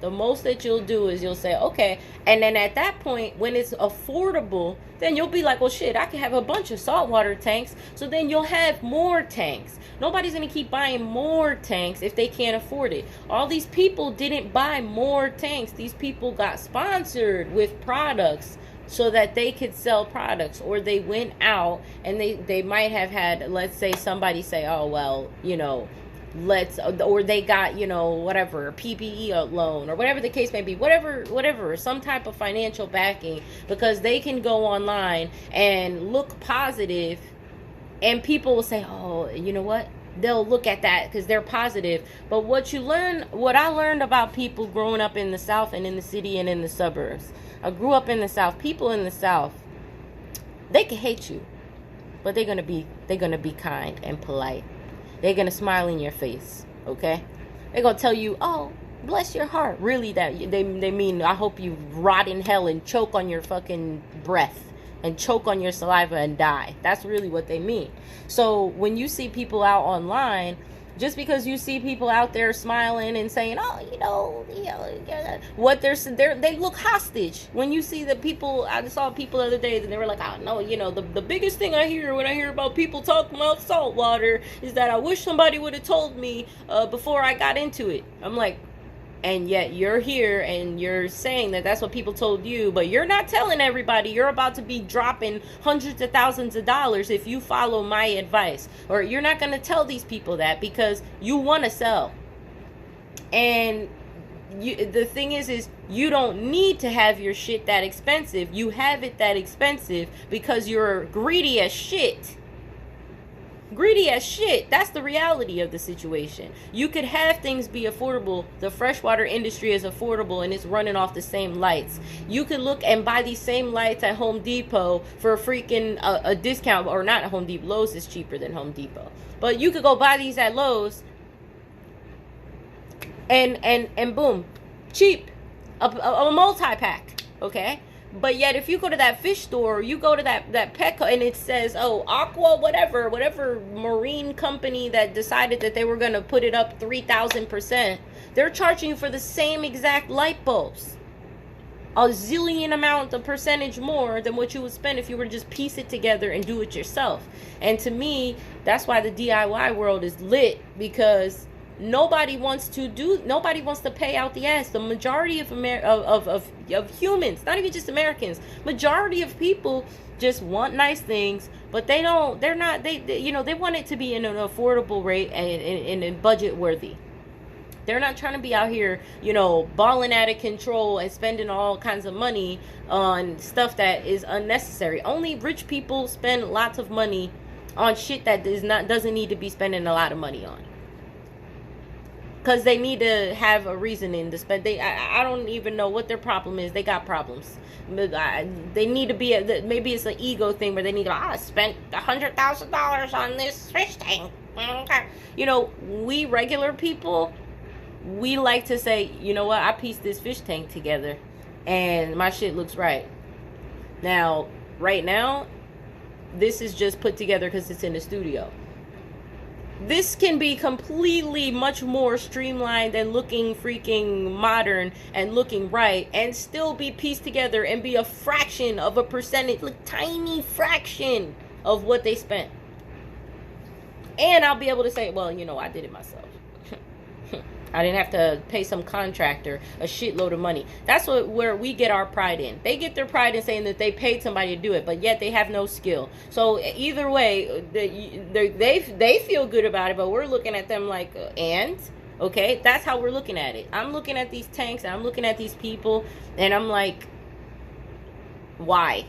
The most that you'll do is you'll say, okay, and then at that point, when it's affordable, then you'll be like, well, shit, I can have a bunch of saltwater tanks, so then you'll have more tanks. Nobody's going to keep buying more tanks if they can't afford it. All these people didn't buy more tanks. These people got sponsored with products so that they could sell products, or they went out and they might have had, let's say, somebody say, oh, well, you know, or they got, you know, whatever, a PPE loan, or whatever the case may be, whatever, some type of financial backing, because they can go online and look positive, and people will say, oh, you know what, they'll look at that because they're positive. But what I learned about people growing up in the South and in the city and in the suburbs, I grew up in the South. People in the South, they can hate you, but they're gonna be kind and polite. They're going to smile in your face, okay? They're going to tell you, oh, bless your heart. Really, that they mean, I hope you rot in hell and choke on your fucking breath and choke on your saliva and die. That's really what they mean. So when you see people out online, just because you see people out there smiling and saying, oh, you know, what they look hostage. When you see the people, I saw people the other day and they were like, oh, no, you know, the biggest thing I hear when I hear about people talking about saltwater is that I wish somebody would have told me before I got into it. I'm like, and yet you're here and you're saying that that's what people told you, but you're not telling everybody. You're about to be dropping hundreds of thousands of dollars if you follow my advice. Or you're not going to tell these people that because you want to sell. And the thing is you don't need to have your shit that expensive. You have it that expensive because you're greedy as shit. Greedy as shit. That's the reality of the situation. You could have things be affordable. The freshwater industry is affordable and it's running off the same lights. You could look and buy these same lights at Home Depot for a freaking a discount, or not at Home Depot. Lowe's is cheaper than Home Depot. But you could go buy these at Lowe's and boom, cheap. A multi-pack, okay? But yet, if you go to that fish store, you go to that Petco, and it says, oh, Aqua, whatever marine company that decided that they were going to put it up 3,000%, they're charging you for the same exact light bulbs. A zillion amount of percentage more than what you would spend if you were to just piece it together and do it yourself. And to me, that's why the DIY world is lit, because nobody wants to pay out the ass. The majority of humans, not even just Americans, majority of people just want nice things, but they want it to be in an affordable rate and budget worthy. They're not trying to be out here, balling out of control and spending all kinds of money on stuff that is unnecessary. Only rich people spend lots of money on shit that doesn't need to be spending a lot of money on. Because they need to have a reasoning to spend. I don't even know what their problem is. They got problems. They need to be, maybe it's an ego thing where they need to, I spent $100,000 on this fish tank. We regular people, we like to say, you know what, I pieced this fish tank together and my shit looks right. Now, right now, this is just put together because it's in the studio. This can be completely much more streamlined and looking freaking modern and looking right, and still be pieced together and be a fraction of a percentage, like tiny fraction of what they spent. And I'll be able to say, well, I did it myself. I didn't have to pay some contractor a shitload of money. That's where we get our pride in. They get their pride in saying that they paid somebody to do it, but yet they have no skill. So either way, they feel good about it, but we're looking at them like, and? Okay, that's how we're looking at it. I'm looking at these tanks, and I'm looking at these people, and I'm like, why?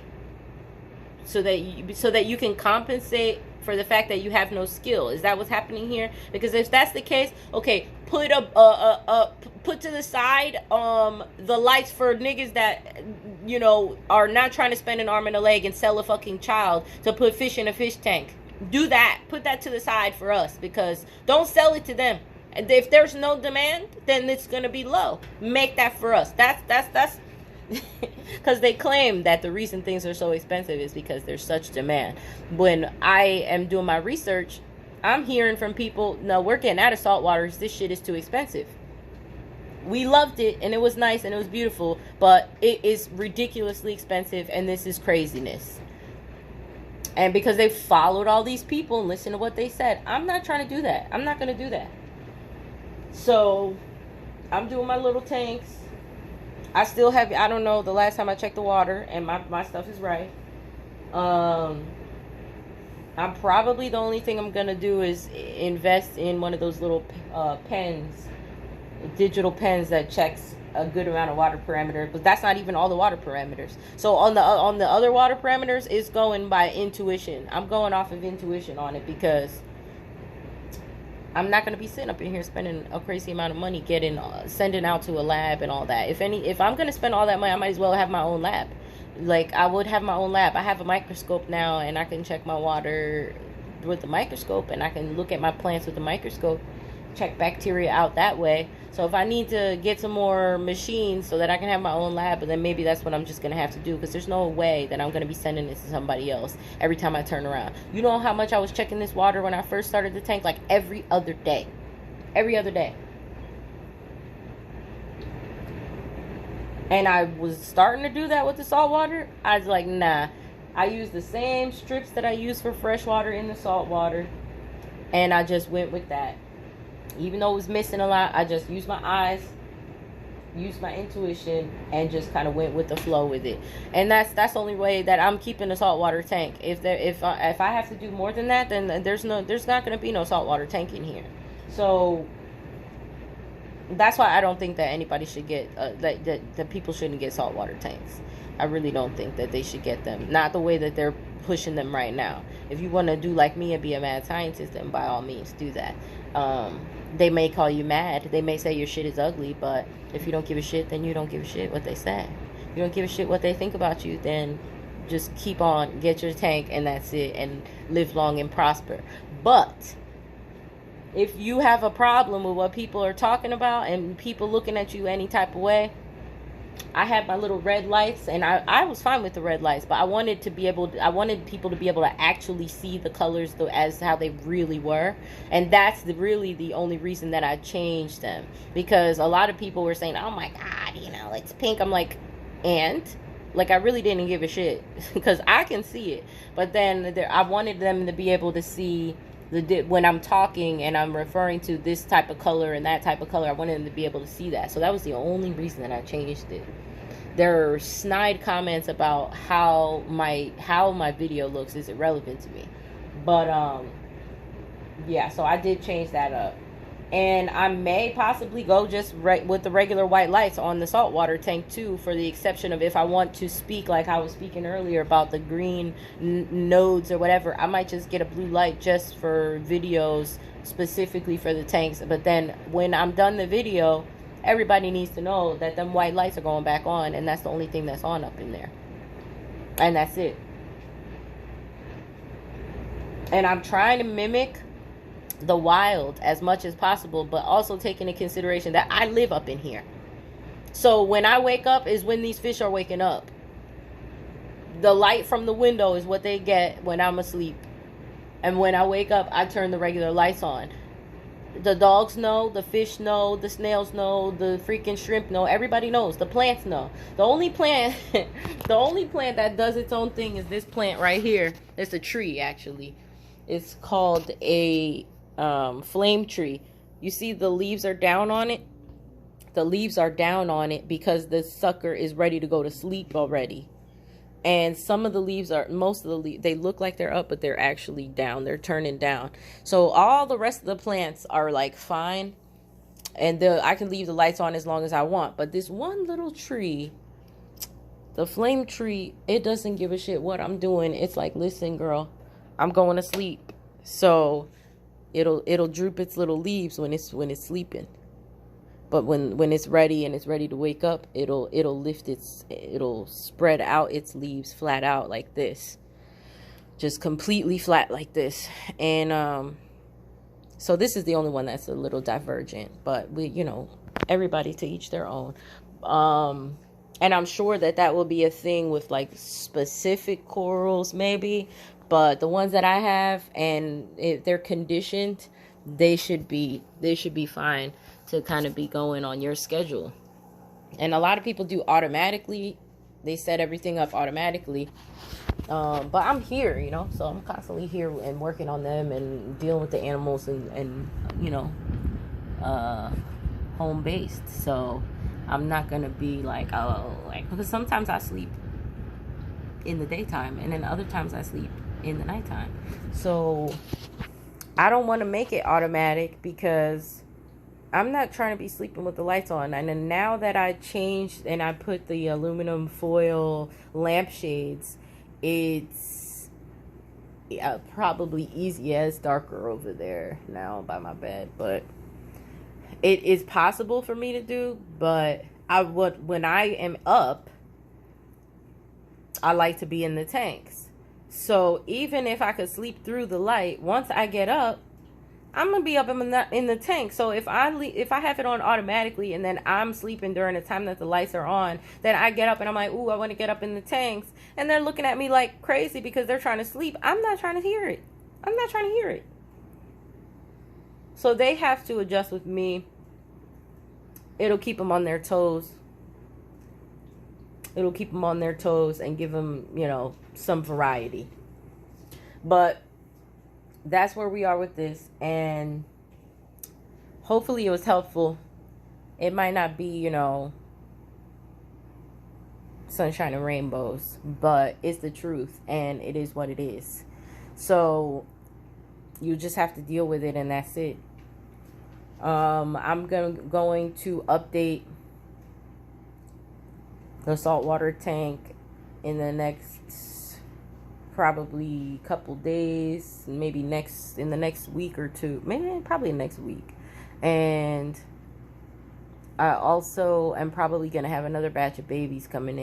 So that you can compensate for the fact that you have no skill. Is that what's happening here? Because if that's the case, okay, put to the side the lights for niggas that, you know, are not trying to spend an arm and a leg and sell a fucking child to put fish in a fish tank. Do that. Put that to the side for us, because don't sell it to them. And if there's no demand, then it's gonna be low. Make that for us. That's because they claim that the reason things are so expensive is because there's such demand. When I am doing my research, I'm hearing from people, no, we're getting out of saltwater. This shit is too expensive. We loved it, and it was nice, and it was beautiful, but it is ridiculously expensive, and this is craziness. And because they followed all these people and listened to what they said, I'm not trying to do that. I'm not going to do that. So I'm doing my little tanks. I still have, I don't know, the last time I checked the water, and my stuff is right. I'm probably, the only thing I'm going to do is invest in one of those little pens, digital pens that checks a good amount of water parameters, but that's not even all the water parameters. So on the other water parameters, it's going by intuition. I'm going off of intuition on it, because I'm not going to be sitting up in here spending a crazy amount of money sending out to a lab and all that. If I'm going to spend all that money, I might as well have my own lab. Like, I would have my own lab. I have a microscope now, and I can check my water with the microscope, and I can look at my plants with the microscope, check bacteria out that way. So if I need to get some more machines so that I can have my own lab, but then maybe that's what I'm just going to have to do, because there's no way that I'm going to be sending this to somebody else every time I turn around. You know how much I was checking this water when I first started the tank? Like every other day. Every other day. And I was starting to do that with the salt water. I was like, nah. I use the same strips that I use for fresh water in the salt water, and I just went with that. Even though it was missing a lot, I just used my eyes, used my intuition, and just kind of went with the flow with it. And that's the only way that I'm keeping the saltwater tank. If I have to do more than that, then there's not going to be no saltwater tank in here. So that's why I don't think that anybody should get that people shouldn't get saltwater tanks. I really don't think that they should get them. Not the way that they're pushing them right now. If you want to do like me and be a mad scientist, then by all means do that. They may call you mad. They may say your shit is ugly, but if you don't give a shit, then you don't give a shit what they say. If you don't give a shit what they think about you, then just keep on, get your tank, and that's it, and live long and prosper. But if you have a problem with what people are talking about and people looking at you any type of way, I had my little red lights, and I was fine with the red lights, but I wanted people to be able to actually see the colors as how they really were. And that's really the only reason that I changed them, because a lot of people were saying, oh my God, it's pink. I'm like, and like, I really didn't give a shit because I can see it. But then I wanted them to be able to see when I'm talking and I'm referring to this type of color and that type of color, I wanted them to be able to see that. So that was the only reason that I changed it. There are snide comments about how my video looks is irrelevant to me. But yeah, so I did change that up. And I may possibly go just with the regular white lights on the saltwater tank too, for the exception of if I want to speak like I was speaking earlier about the green nodes or whatever. I might just get a blue light just for videos specifically for the tanks. But then when I'm done the video, everybody needs to know that them white lights are going back on, and that's the only thing that's on up in there. And that's it. And I'm trying to mimic the wild as much as possible, but also taking into consideration that I live up in here. So when I wake up is when these fish are waking up. The light from the window is what they get when I'm asleep. And when I wake up, I turn the regular lights on. The dogs know, the fish know, the snails know, the freaking shrimp know, everybody knows, the plants know. The only plant that does its own thing is this plant right here. It's a tree, actually. It's called a flame tree. You see the leaves are down on it? The leaves are down on it because the sucker is ready to go to sleep already. And some of the leaves are, most of the leaves, they look like they're up, but they're actually down. They're turning down. So all the rest of the plants are like fine. And I can leave the lights on as long as I want. But this one little tree, the flame tree, it doesn't give a shit what I'm doing. It's like, listen, girl, I'm going to sleep. So it'll droop its little leaves when it's sleeping. But when it's ready and it's ready to wake up, it'll spread out its leaves flat out like this. Just completely flat like this. And so this is the only one that's a little divergent, but everybody to each their own. And I'm sure that will be a thing with like specific corals maybe, but the ones that I have, and if they're conditioned, they should be fine to kind of be going on your schedule. And a lot of people do automatically. They set everything up automatically. But I'm here, so I'm constantly here and working on them and dealing with the animals and home based. So I'm not going to be like, because sometimes I sleep in the daytime and then other times I sleep in the nighttime. So I don't want to make it automatic because I'm not trying to be sleeping with the lights on. And then now that I changed and I put the aluminum foil lampshades, it's probably easy. Yeah, it's darker over there now by my bed, but it is possible for me to do. But when I am up, I like to be in the tanks. So even if I could sleep through the light, once I get up, I'm gonna be up in the tank. So if I have it on automatically and then I'm sleeping during the time that the lights are on, then I get up and I'm like, ooh, I want to get up in the tanks, and they're looking at me like crazy because they're trying to sleep. I'm not trying to hear it. So they have to adjust with me. It'll keep them on their toes. It'll keep them on their toes and give them, some variety. But that's where we are with this, and hopefully it was helpful. It might not be, sunshine and rainbows, but it's the truth, and it is what it is. So you just have to deal with it, and that's it. I'm going to update the saltwater tank in the next probably couple days, maybe in the next week or two, probably next week. And I also am probably gonna have another batch of babies coming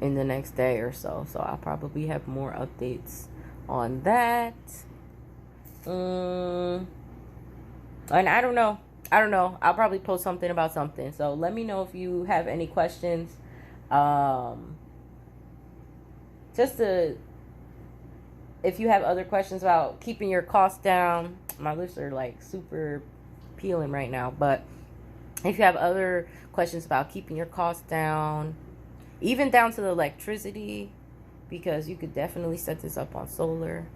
in the next day or so, I'll probably have more updates on that. And I don't know, I'll probably post something about something, so let me know if you have any questions. If you have other questions about keeping your costs down, my lips are like super peeling right now, but if you have other questions about keeping your costs down, even down to the electricity, because you could definitely set this up on solar,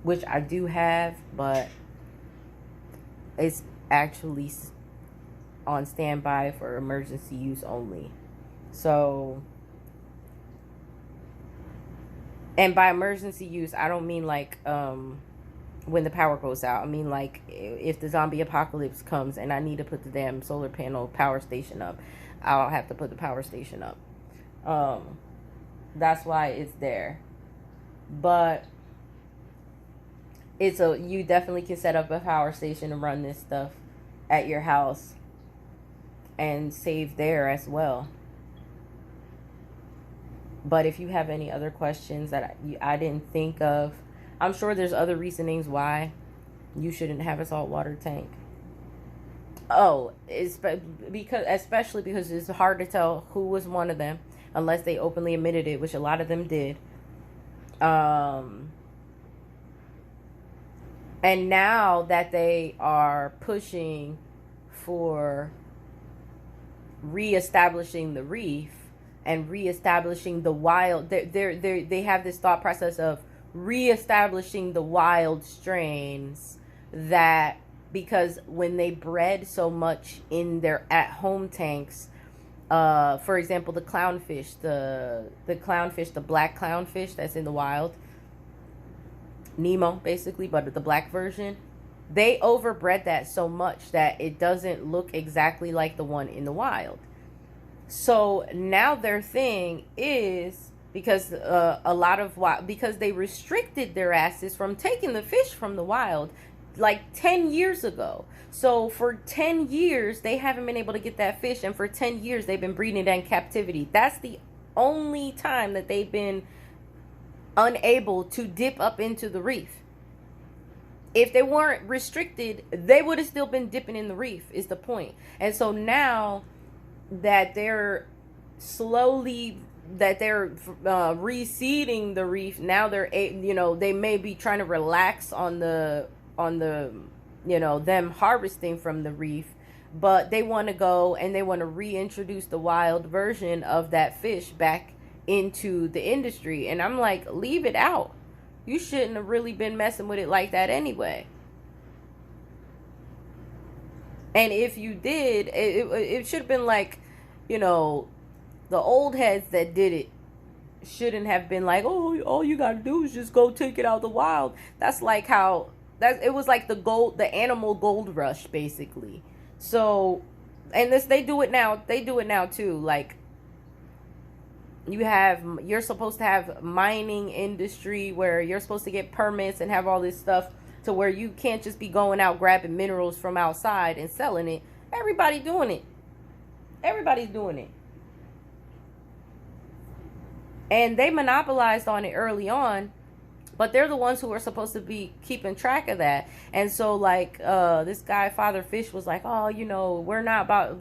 which I do have, but it's actually on standby for emergency use only. So, and by emergency use, I don't mean like when the power goes out. I mean like if the zombie apocalypse comes and I need to put the damn solar panel power station up, I'll have to put the power station up. That's why it's there. But you definitely can set up a power station and run this stuff at your house and save there as well. But if you have any other questions that I didn't think of, I'm sure there's other reasonings why you shouldn't have a saltwater tank. Oh, especially because it's hard to tell who was one of them unless they openly admitted it, which a lot of them did. And now that they are pushing for reestablishing the reef and reestablishing the wild, they have this thought process of reestablishing the wild strains that, because when they bred so much in their at-home tanks, for example, the clownfish, the black clownfish that's in the wild, Nemo basically, but the black version, they overbred that so much that it doesn't look exactly like the one in the wild. So now their thing is, because because they restricted their asses from taking the fish from the wild like 10 years ago. So for 10 years they haven't been able to get that fish, and for 10 years they've been breeding it in captivity. That's the only time that they've been unable to dip up into the reef. If they weren't restricted, they would have still been dipping in the reef, is the point. And so now that they're reseeding the reef, now they may be trying to relax on the them harvesting from the reef, but they want to go and they want to reintroduce the wild version of that fish back into the industry. And I'm like, leave it out. You shouldn't have really been messing with it like that anyway. And if you did, it should have been like, the old heads that did it shouldn't have been like, oh, all you gotta do is just go take it out of the wild. That's like how it was like the animal gold rush basically. So, and they do it now too. Like, you're supposed to have mining industry where you're supposed to get permits and have all this stuff, to where you can't just be going out grabbing minerals from outside and selling it. Everybody's doing it. And they monopolized on it early on, but they're the ones who are supposed to be keeping track of that. And so, like, this guy, Father Fish, was like, oh, we're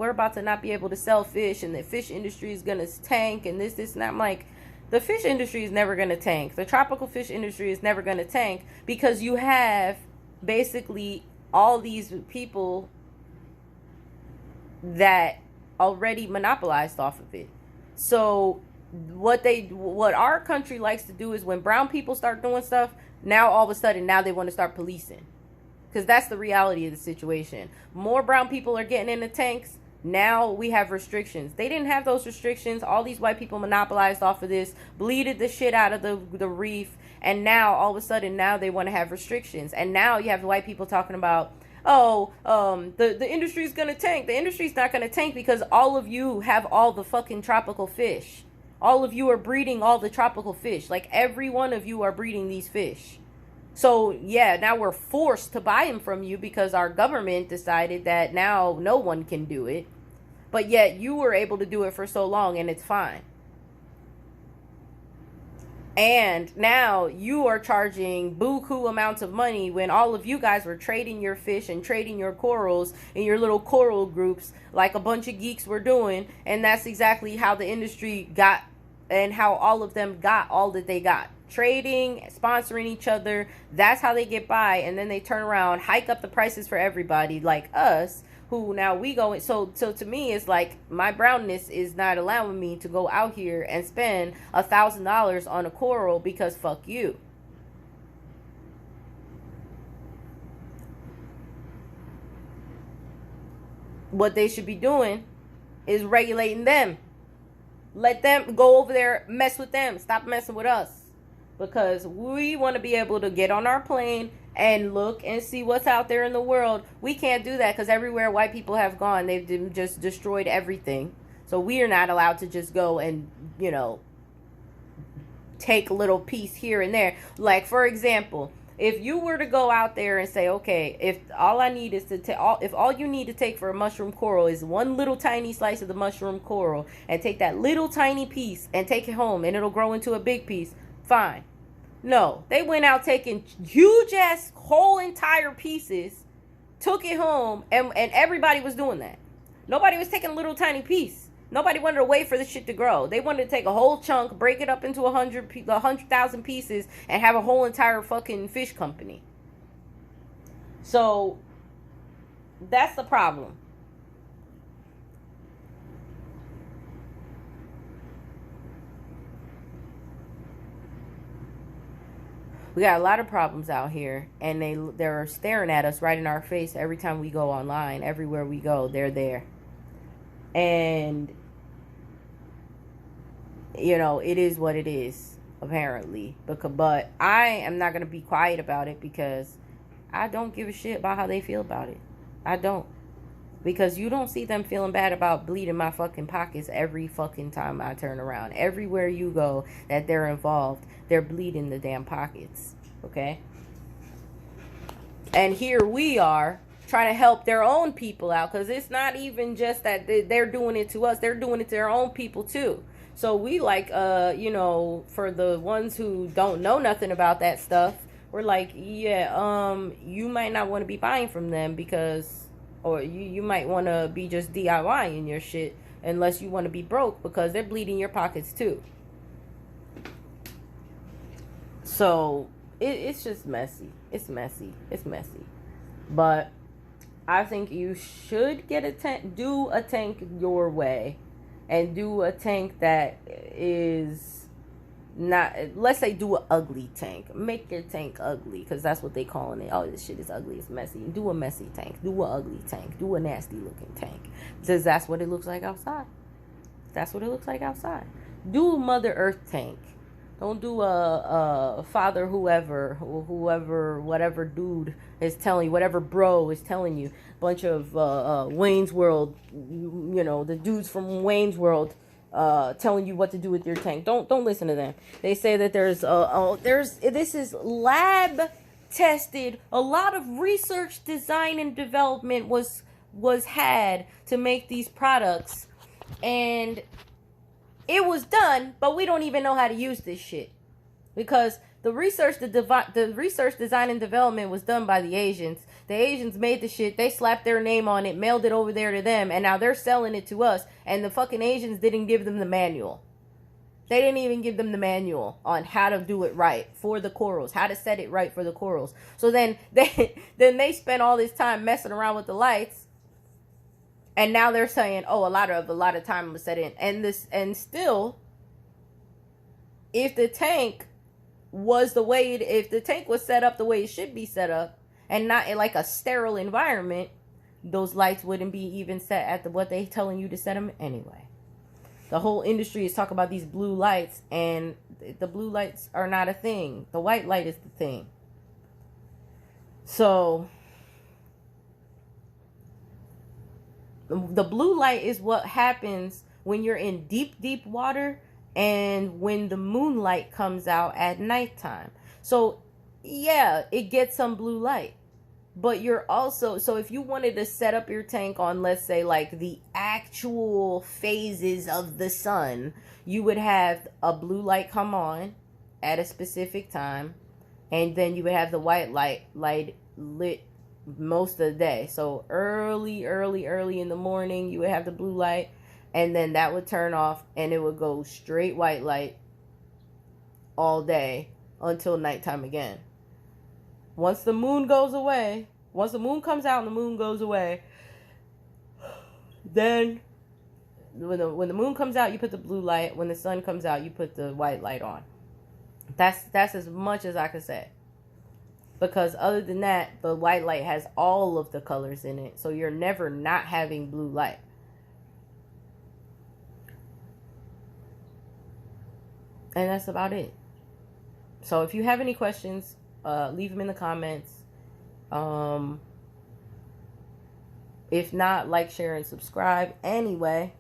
about to not be able to sell fish, and the fish industry is going to tank, and this, and that. I'm like, the fish industry is never going to tank. The tropical fish industry is never going to tank, because you have basically all these people that already monopolized off of it. So what our country likes to do is, when brown people start doing stuff, now all of a sudden now they want to start policing, because that's the reality of the situation. More brown people are getting in the tanks. Now we have restrictions. They didn't have those restrictions. All these white people monopolized off of this, bleeded the shit out of the reef, and now all of a sudden now they want to have restrictions. And now you have the white people talking about, the industry's gonna tank. The industry's not gonna tank, because all of you have all the fucking tropical fish. All of you are breeding all the tropical fish. Like, every one of you are breeding these fish. So, yeah, now we're forced to buy them from you, because our government decided that now no one can do it. But yet you were able to do it for so long, and it's fine. And now you are charging buku amounts of money, when all of you guys were trading your fish and trading your corals in your little coral groups like a bunch of geeks were doing. And that's exactly how the industry got, and how all of them got all that they got. Trading, sponsoring each other. That's how they get by. And then they turn around, hike up the prices for everybody like us, who now we go. So to me, it's like, my brownness is not allowing me to go out here and spend $1,000 on a coral, because fuck you. What they should be doing is regulating them. Let them go over there, mess with them. Stop messing with us. Because we want to be able to get on our plane and look and see what's out there in the world. We can't do that, because everywhere white people have gone, they've just destroyed everything. So we are not allowed to just go and, take a little piece here and there. Like, for example, if you were to go out there and say, okay, if all I need is if all you need to take for a mushroom coral is one little tiny slice of the mushroom coral, and take that little tiny piece and take it home, and it'll grow into a big piece, fine. No, they went out taking huge ass whole entire pieces, took it home, and everybody was doing that. Nobody was taking a little tiny piece. Nobody wanted to wait for the shit to grow. They wanted to take a whole chunk, break it up into 100,000 pieces, and have a whole entire fucking fish company. So that's the problem. We got a lot of problems out here, and they're staring at us right in our face every time we go online. Everywhere we go, they're there. And, you know, it is what it is, apparently. But I am not going to be quiet about it, because I don't give a shit about how they feel about it. I don't. Because you don't see them feeling bad about bleeding my fucking pockets every fucking time I turn around. Everywhere you go that they're involved, they're bleeding the damn pockets. Okay? And here we are trying to help their own people out. Because it's not even just that they're doing it to us. They're doing it to their own people too. So we like, you know, for the ones who don't know nothing about that stuff, we're like, yeah, you might not want to be buying from them, because... Or you might want to be just DIYing your shit, unless you want to be broke, because they're bleeding your pockets too. So it's just messy. It's messy. It's messy. But I think you should get a tank. Do a tank your way, and do a tank that is not, let's say, do an ugly tank. Make your tank ugly, because that's what they calling it. Oh, this shit is ugly, it's messy. Do a messy tank. Do an ugly tank. Do a nasty looking tank, because that's what it looks like outside. That's what it looks like outside. Do a Mother Earth tank. Don't do a father whatever dude is telling you, whatever bro is telling you. Bunch of Wayne's World, you know, the dudes from Wayne's World, telling you what to do with your tank. Don't listen to them. They say that this is lab tested. A lot of research, design, and development was had to make these products, and it was done, but we don't even know how to use this shit, because the research, the research, design, and development was done by the Asians. The Asians made the shit. They slapped their name on it, mailed it over there to them, and now they're selling it to us. And the fucking Asians didn't give them the manual. They didn't even give them the manual on how to do it right for the corals, how to set it right for the corals. So then they spent all this time messing around with the lights, and now they're saying, oh, a lot of time was set in, and still, if the tank was if the tank was set up the way it should be set up, and not in like a sterile environment, those lights wouldn't be even set at what they telling you to set them anyway. The whole industry is talking about these blue lights, and the blue lights are not a thing. The white light is the thing. So the blue light is what happens when you're in deep, deep water, and when the moonlight comes out at nighttime. So yeah, it gets some blue light. But you're also, so if you wanted to set up your tank on, let's say, like the actual phases of the sun, you would have a blue light come on at a specific time, and then you would have the white light lit most of the day. So early in the morning, you would have the blue light, and then that would turn off, and it would go straight white light all day until nighttime again. Once the moon goes away, once the moon comes out and the moon goes away, then when the moon comes out, you put the blue light. When the sun comes out, you put the white light on. That's as much as I can say. Because other than that, the white light has all of the colors in it. So you're never not having blue light. And that's about it. So if you have any questions, leave them in the comments. If not, like, share, and subscribe anyway,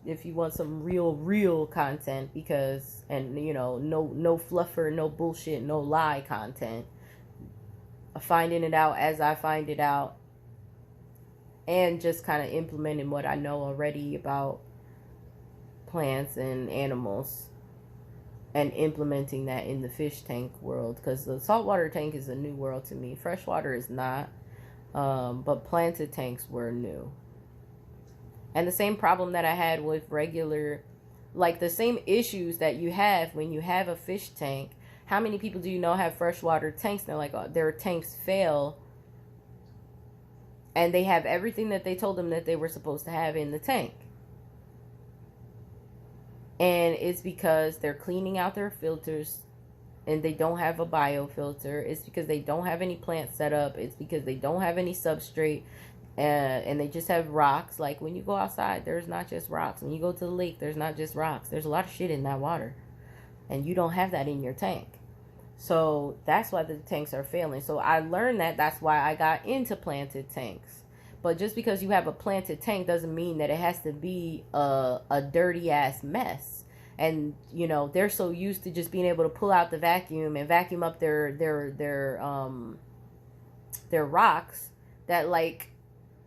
if you want some real content, because, and you know, no fluffer, no bullshit, no lie content. Finding it out as I find it out, and just kind of implementing what I know already about plants and animals, and implementing that in the fish tank world, because the saltwater tank is a new world to me. Freshwater is not, but planted tanks were new. And the same problem that I had with regular, like the same issues that you have when you have a fish tank. How many people do you know have freshwater tanks? They're like, their tanks fail, and they have everything that they told them that they were supposed to have in the tank. And it's because they're cleaning out their filters and they don't have a biofilter. It's because they don't have any plants set up. It's because they don't have any substrate. And they just have rocks. Like when you go outside, there's not just rocks. When you go to the lake, there's not just rocks. There's a lot of shit in that water. And you don't have that in your tank. So that's why the tanks are failing. So I learned that. That's why I got into planted tanks. But just because you have a planted tank doesn't mean that it has to be a dirty ass mess. And you know, they're so used to just being able to pull out the vacuum and vacuum up their rocks that, like,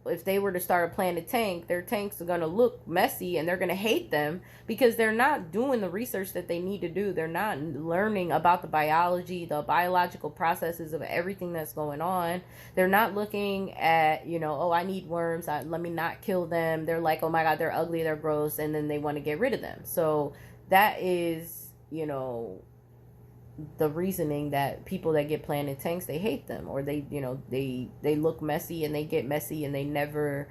if they were to start a planted tank, their tanks are going to look messy and they're going to hate them because they're not doing the research that they need to do. They're not learning about the biology, the biological processes of everything that's going on. They're not looking at, you know, oh, I need worms, let me not kill them. They're like, oh my God, they're ugly, they're gross, and then they want to get rid of them. So that is, you know, the reasoning that people that get planted tanks, they hate them, or they, you know, they look messy and they get messy and they never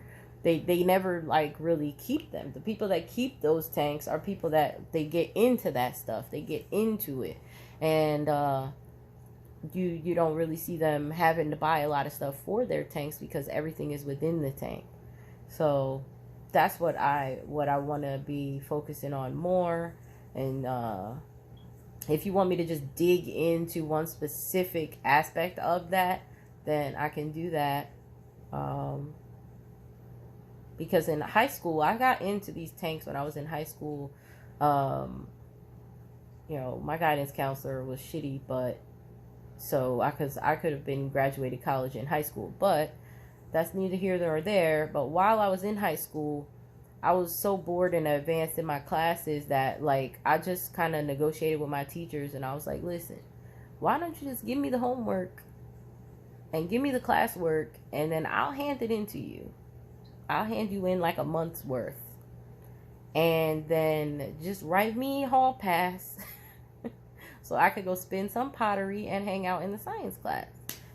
like really keep them. The people that keep those tanks are people that they get into that stuff, they get into it, and you don't really see them having to buy a lot of stuff for their tanks because everything is within the tank. So that's what I want to be focusing on more. And if you want me to just dig into one specific aspect of that, then I can do that. Because in high school, I got into these tanks when I was in high school. You know, my guidance counselor was shitty, but so I could have been graduated college in high school, but that's neither here nor there. But while I was in high school, I was so bored and advanced in my classes that, like, I just kind of negotiated with my teachers, and I was like, listen, why don't you just give me the homework and give me the classwork, and then I'll hand it in to you. I'll hand you in like a month's worth, and then just write me a hall pass so I could go spin some pottery and hang out in the science class,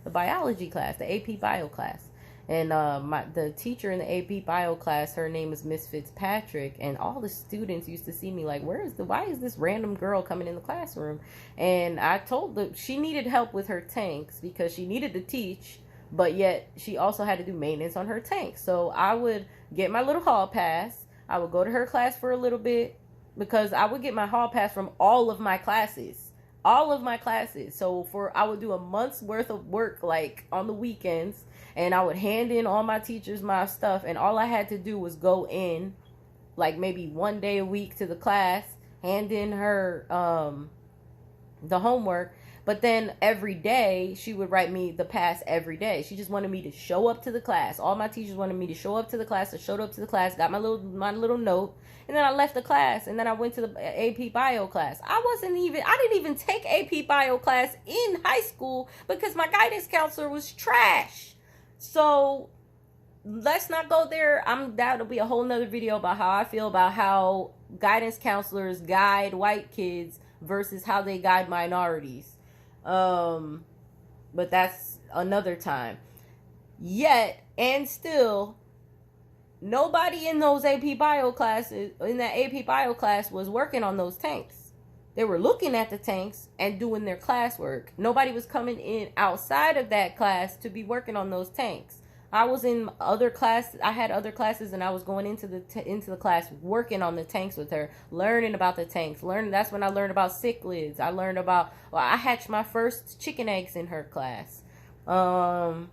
the biology class, the AP bio class. And the teacher in the AP bio class, her name is Miss Fitzpatrick, and all the students used to see me like, why is this random girl coming in the classroom? And I told them she needed help with her tanks because she needed to teach, but yet she also had to do maintenance on her tanks. So I would get my little hall pass. I would go to her class for a little bit because I would get my hall pass from all of my classes. So I would do a month's worth of work, like on the weekends, and I would hand in all my teachers my stuff, and all I had to do was go in like maybe one day a week to the class, hand in her the homework. But then every day she would write me the pass every day. She just wanted me to show up to the class. All my teachers wanted me to show up to the class. I showed up to the class, got my little note, and then I left the class, and then I went to the AP bio class. I didn't even take AP bio class in high school because my guidance counselor was trash. So let's not go there. That'll be a whole nother video about how I feel about how guidance counselors guide white kids versus how they guide minorities. But that's another time. Yet and still, nobody in those AP bio classes, in that AP bio class, was working on those tanks. They were looking at the tanks and doing their classwork. Nobody was coming in outside of that class to be working on those tanks. I was in other classes. I had other classes, and I was going into the class working on the tanks with her, learning about the tanks. That's when I learned about cichlids. I hatched my first chicken eggs in her class. But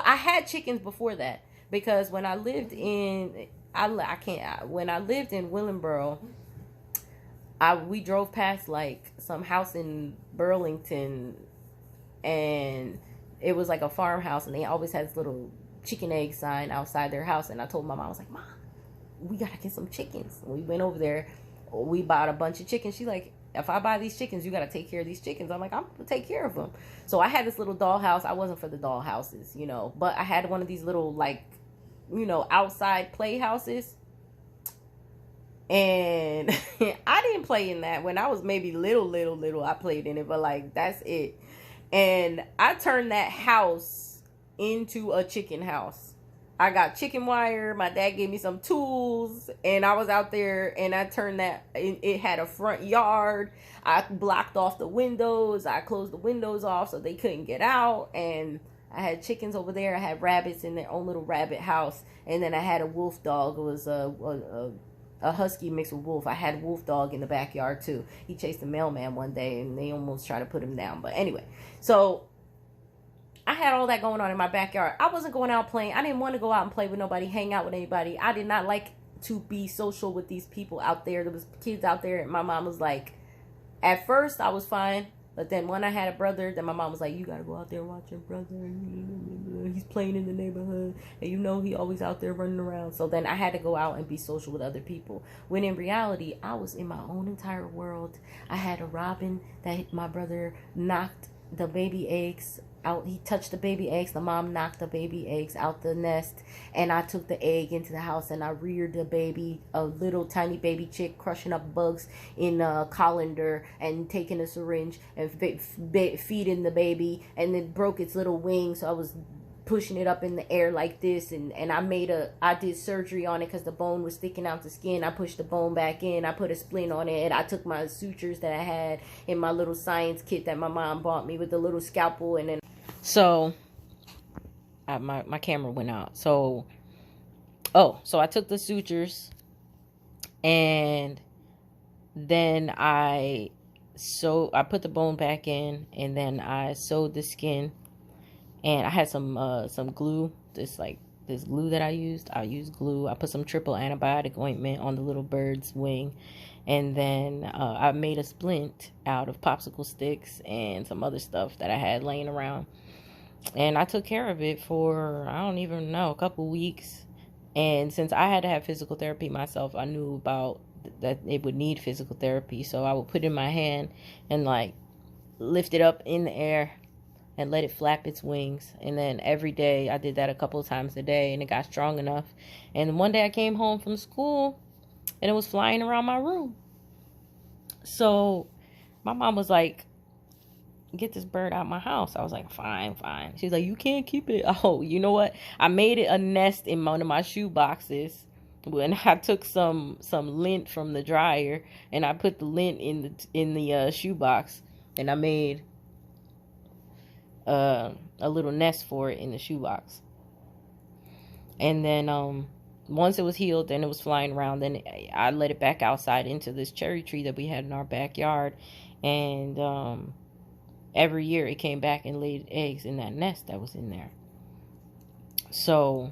I had chickens before that because when I lived in Willingboro, we drove past like some house in Burlington, and it was like a farmhouse, and they always had this little chicken egg sign outside their house. And I told my mom, I was like, Mom, we gotta get some chickens. And we went over there. We bought a bunch of chickens. She's like, if I buy these chickens, you gotta take care of these chickens. I'm like, I'm gonna take care of them. So I had this little dollhouse. I wasn't for the dollhouses, but I had one of these little, like, outside playhouses. And I didn't play in that. When I was maybe little, I played in it, but like, that's it. And I turned that house into a chicken house. I got chicken wire. My dad gave me some tools, and I was out there, and I turned that. It had a front yard. I blocked off the windows. I closed the windows off so they couldn't get out. And I had chickens over there. I had rabbits in their own little rabbit house, and then I had a wolf dog. It was a husky mixed with wolf. I had a wolf dog in the backyard too. He chased the mailman one day, and they almost tried to put him down. But anyway, so I had all that going on in my backyard. I wasn't going out playing. I didn't want to go out and play with nobody, hang out with anybody. I did not like to be social with these people out there. There was kids out there, and my mom was like, at first I was fine, but then when I had a brother, then my mom was like, you gotta go out there and watch your brother. He's playing in the neighborhood, and you know he always out there running around. So then I had to go out and be social with other people. When in reality, I was in my own entire world. I had a robin that my brother knocked the baby eggs out. He touched the baby eggs. The mom knocked the baby eggs out the nest, and I took the egg into the house and I reared the baby, a little tiny baby chick, crushing up bugs in a colander and taking a syringe and feeding the baby, and it broke its little wings. So I was pushing it up in the air like this, and I did surgery on it because the bone was sticking out the skin. I pushed the bone back in. I put a splint on it. I took my sutures that I had in my little science kit that my mom bought me with the little scalpel, and then my camera went out. So I took the sutures, and then I put the bone back in, and then I sewed the skin. And I had some glue, this glue that I used. I used glue. I put some triple antibiotic ointment on the little bird's wing. And then I made a splint out of popsicle sticks and some other stuff that I had laying around. And I took care of it for, I don't even know, a couple weeks. And since I had to have physical therapy myself, I knew about that it would need physical therapy. So I would put it in my hand and like lift it up in the air and let it flap its wings. And then every day I did that a couple of times a day, and it got strong enough. And one day I came home from school and it was flying around my room. So my mom was like, get this bird out of my house. I was like, fine. She's like, you can't keep it. Oh, you know what? I made it a nest in one of my shoe boxes. When I took some lint from the dryer and I put the lint in the shoe box, and I made a little nest for it in the shoebox. And then once it was healed and it was flying around, then I let it back outside into this cherry tree that we had in our backyard. And every year it came back and laid eggs in that nest that was in there. So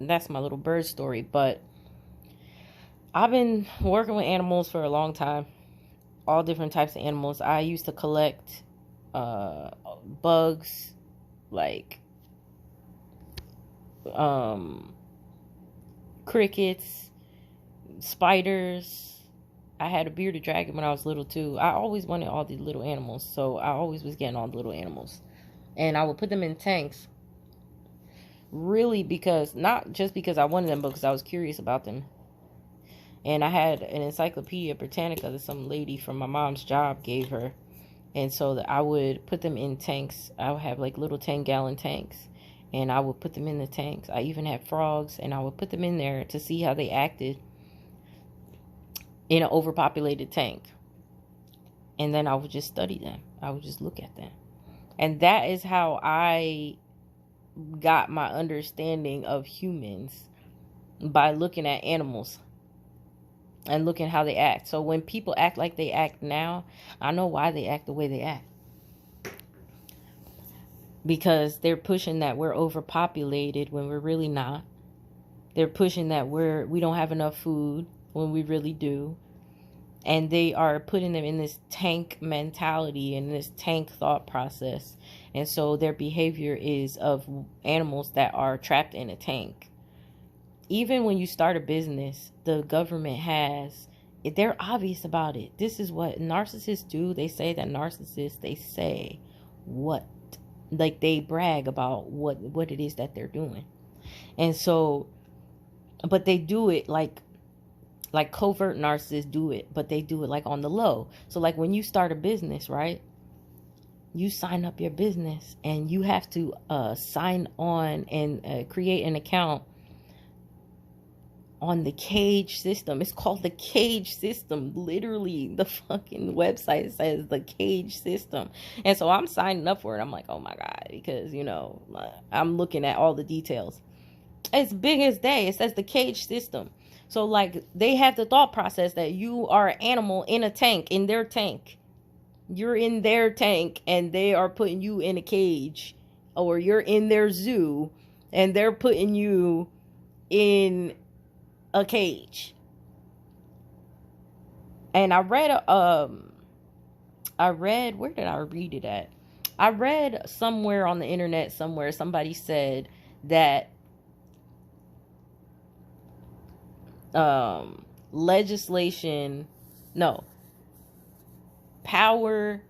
that's my little bird story. But I've been working with animals for a long time, all different types of animals. I used to collect bugs, like crickets, spiders. I had a bearded dragon when I was little too. I always wanted all these little animals, so I always was getting all the little animals, and I would put them in tanks, really, because not just because I wanted them, but because I was curious about them. And I had an Encyclopedia Britannica that some lady from my mom's job gave her. And so that I would put them in tanks. I would have like little 10-gallon tanks, and I would put them in the tanks. I even had frogs, and I would put them in there to see how they acted in an overpopulated tank. And then I would just study them. I would just look at them. And that is how I got my understanding of humans, by looking at animals and looking how they act. So when people act like they act now, I know why they act the way they act. Because they're pushing that we're overpopulated when we're really not. They're pushing that we don't have enough food when we really do. And they are putting them in this tank mentality and this tank thought process. And so their behavior is of animals that are trapped in a tank. Even when you start a business, the government they're obvious about it. This is what narcissists do. They say that narcissists, they say what, like they brag about what it is that they're doing. And so, but they do it like covert narcissists do it, but they do it like on the low. So like when you start a business, right? you sign up your business and you have to sign on and create an account on the cage system. It's called the cage system. Literally, the fucking website says the cage system. And so I'm signing up for it. I'm like, oh my God, because, you know, I'm looking at all the details. It's big as day. It says the cage system. So, like, they have the thought process that you are an animal in a tank, in their tank. You're in their tank and they are putting you in a cage, or you're in their zoo and they're putting you in a cage. And I read where did I read it at? I read somewhere on the internet, somewhere somebody said that power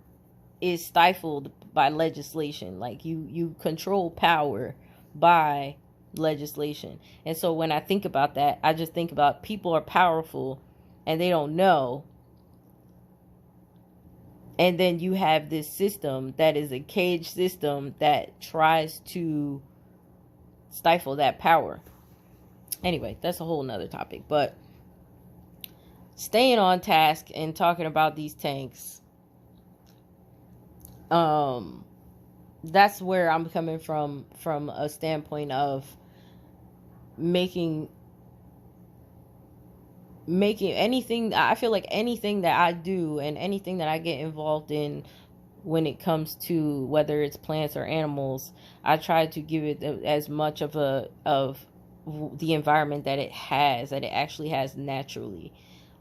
is stifled by legislation. Like you control power by legislation. And so when I think about that, I just think about people are powerful and they don't know. And then you have this system that is a cage system that tries to stifle that power. Anyway, that's a whole nother topic. But staying on task and talking about these tanks, that's where I'm coming from a standpoint of making anything. I feel like anything that I do and anything that I get involved in when it comes to whether it's plants or animals, I try to give it as much of the environment that it actually has naturally,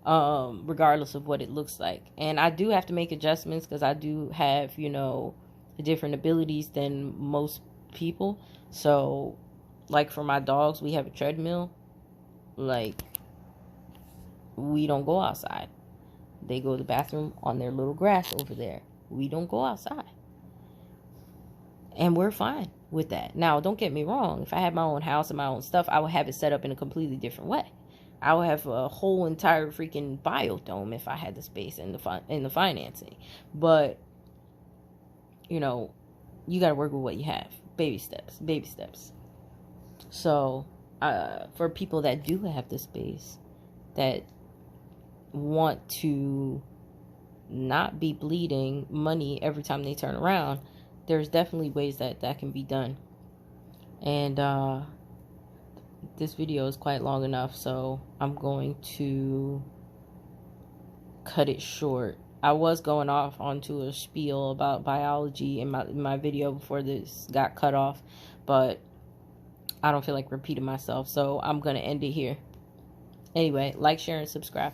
regardless of what it looks like. And I do have to make adjustments because I do have, you know, different abilities than most people. So, like for my dogs, we have a treadmill. Like, we don't go outside. They go to the bathroom on their little grass over there. We don't go outside. And we're fine with that. Now, don't get me wrong. If I had my own house and my own stuff, I would have it set up in a completely different way. I would have a whole entire freaking biodome if I had the space and the financing. But, you know, you got to work with what you have. Baby steps. So, for people that do have the space, that want to not be bleeding money every time they turn around, there's definitely ways that can be done. And this video is quite long enough, so I'm going to cut it short. I was going off onto a spiel about biology in my video before this got cut off, but I don't feel like repeating myself, so I'm going to end it here. Anyway, like, share, and subscribe.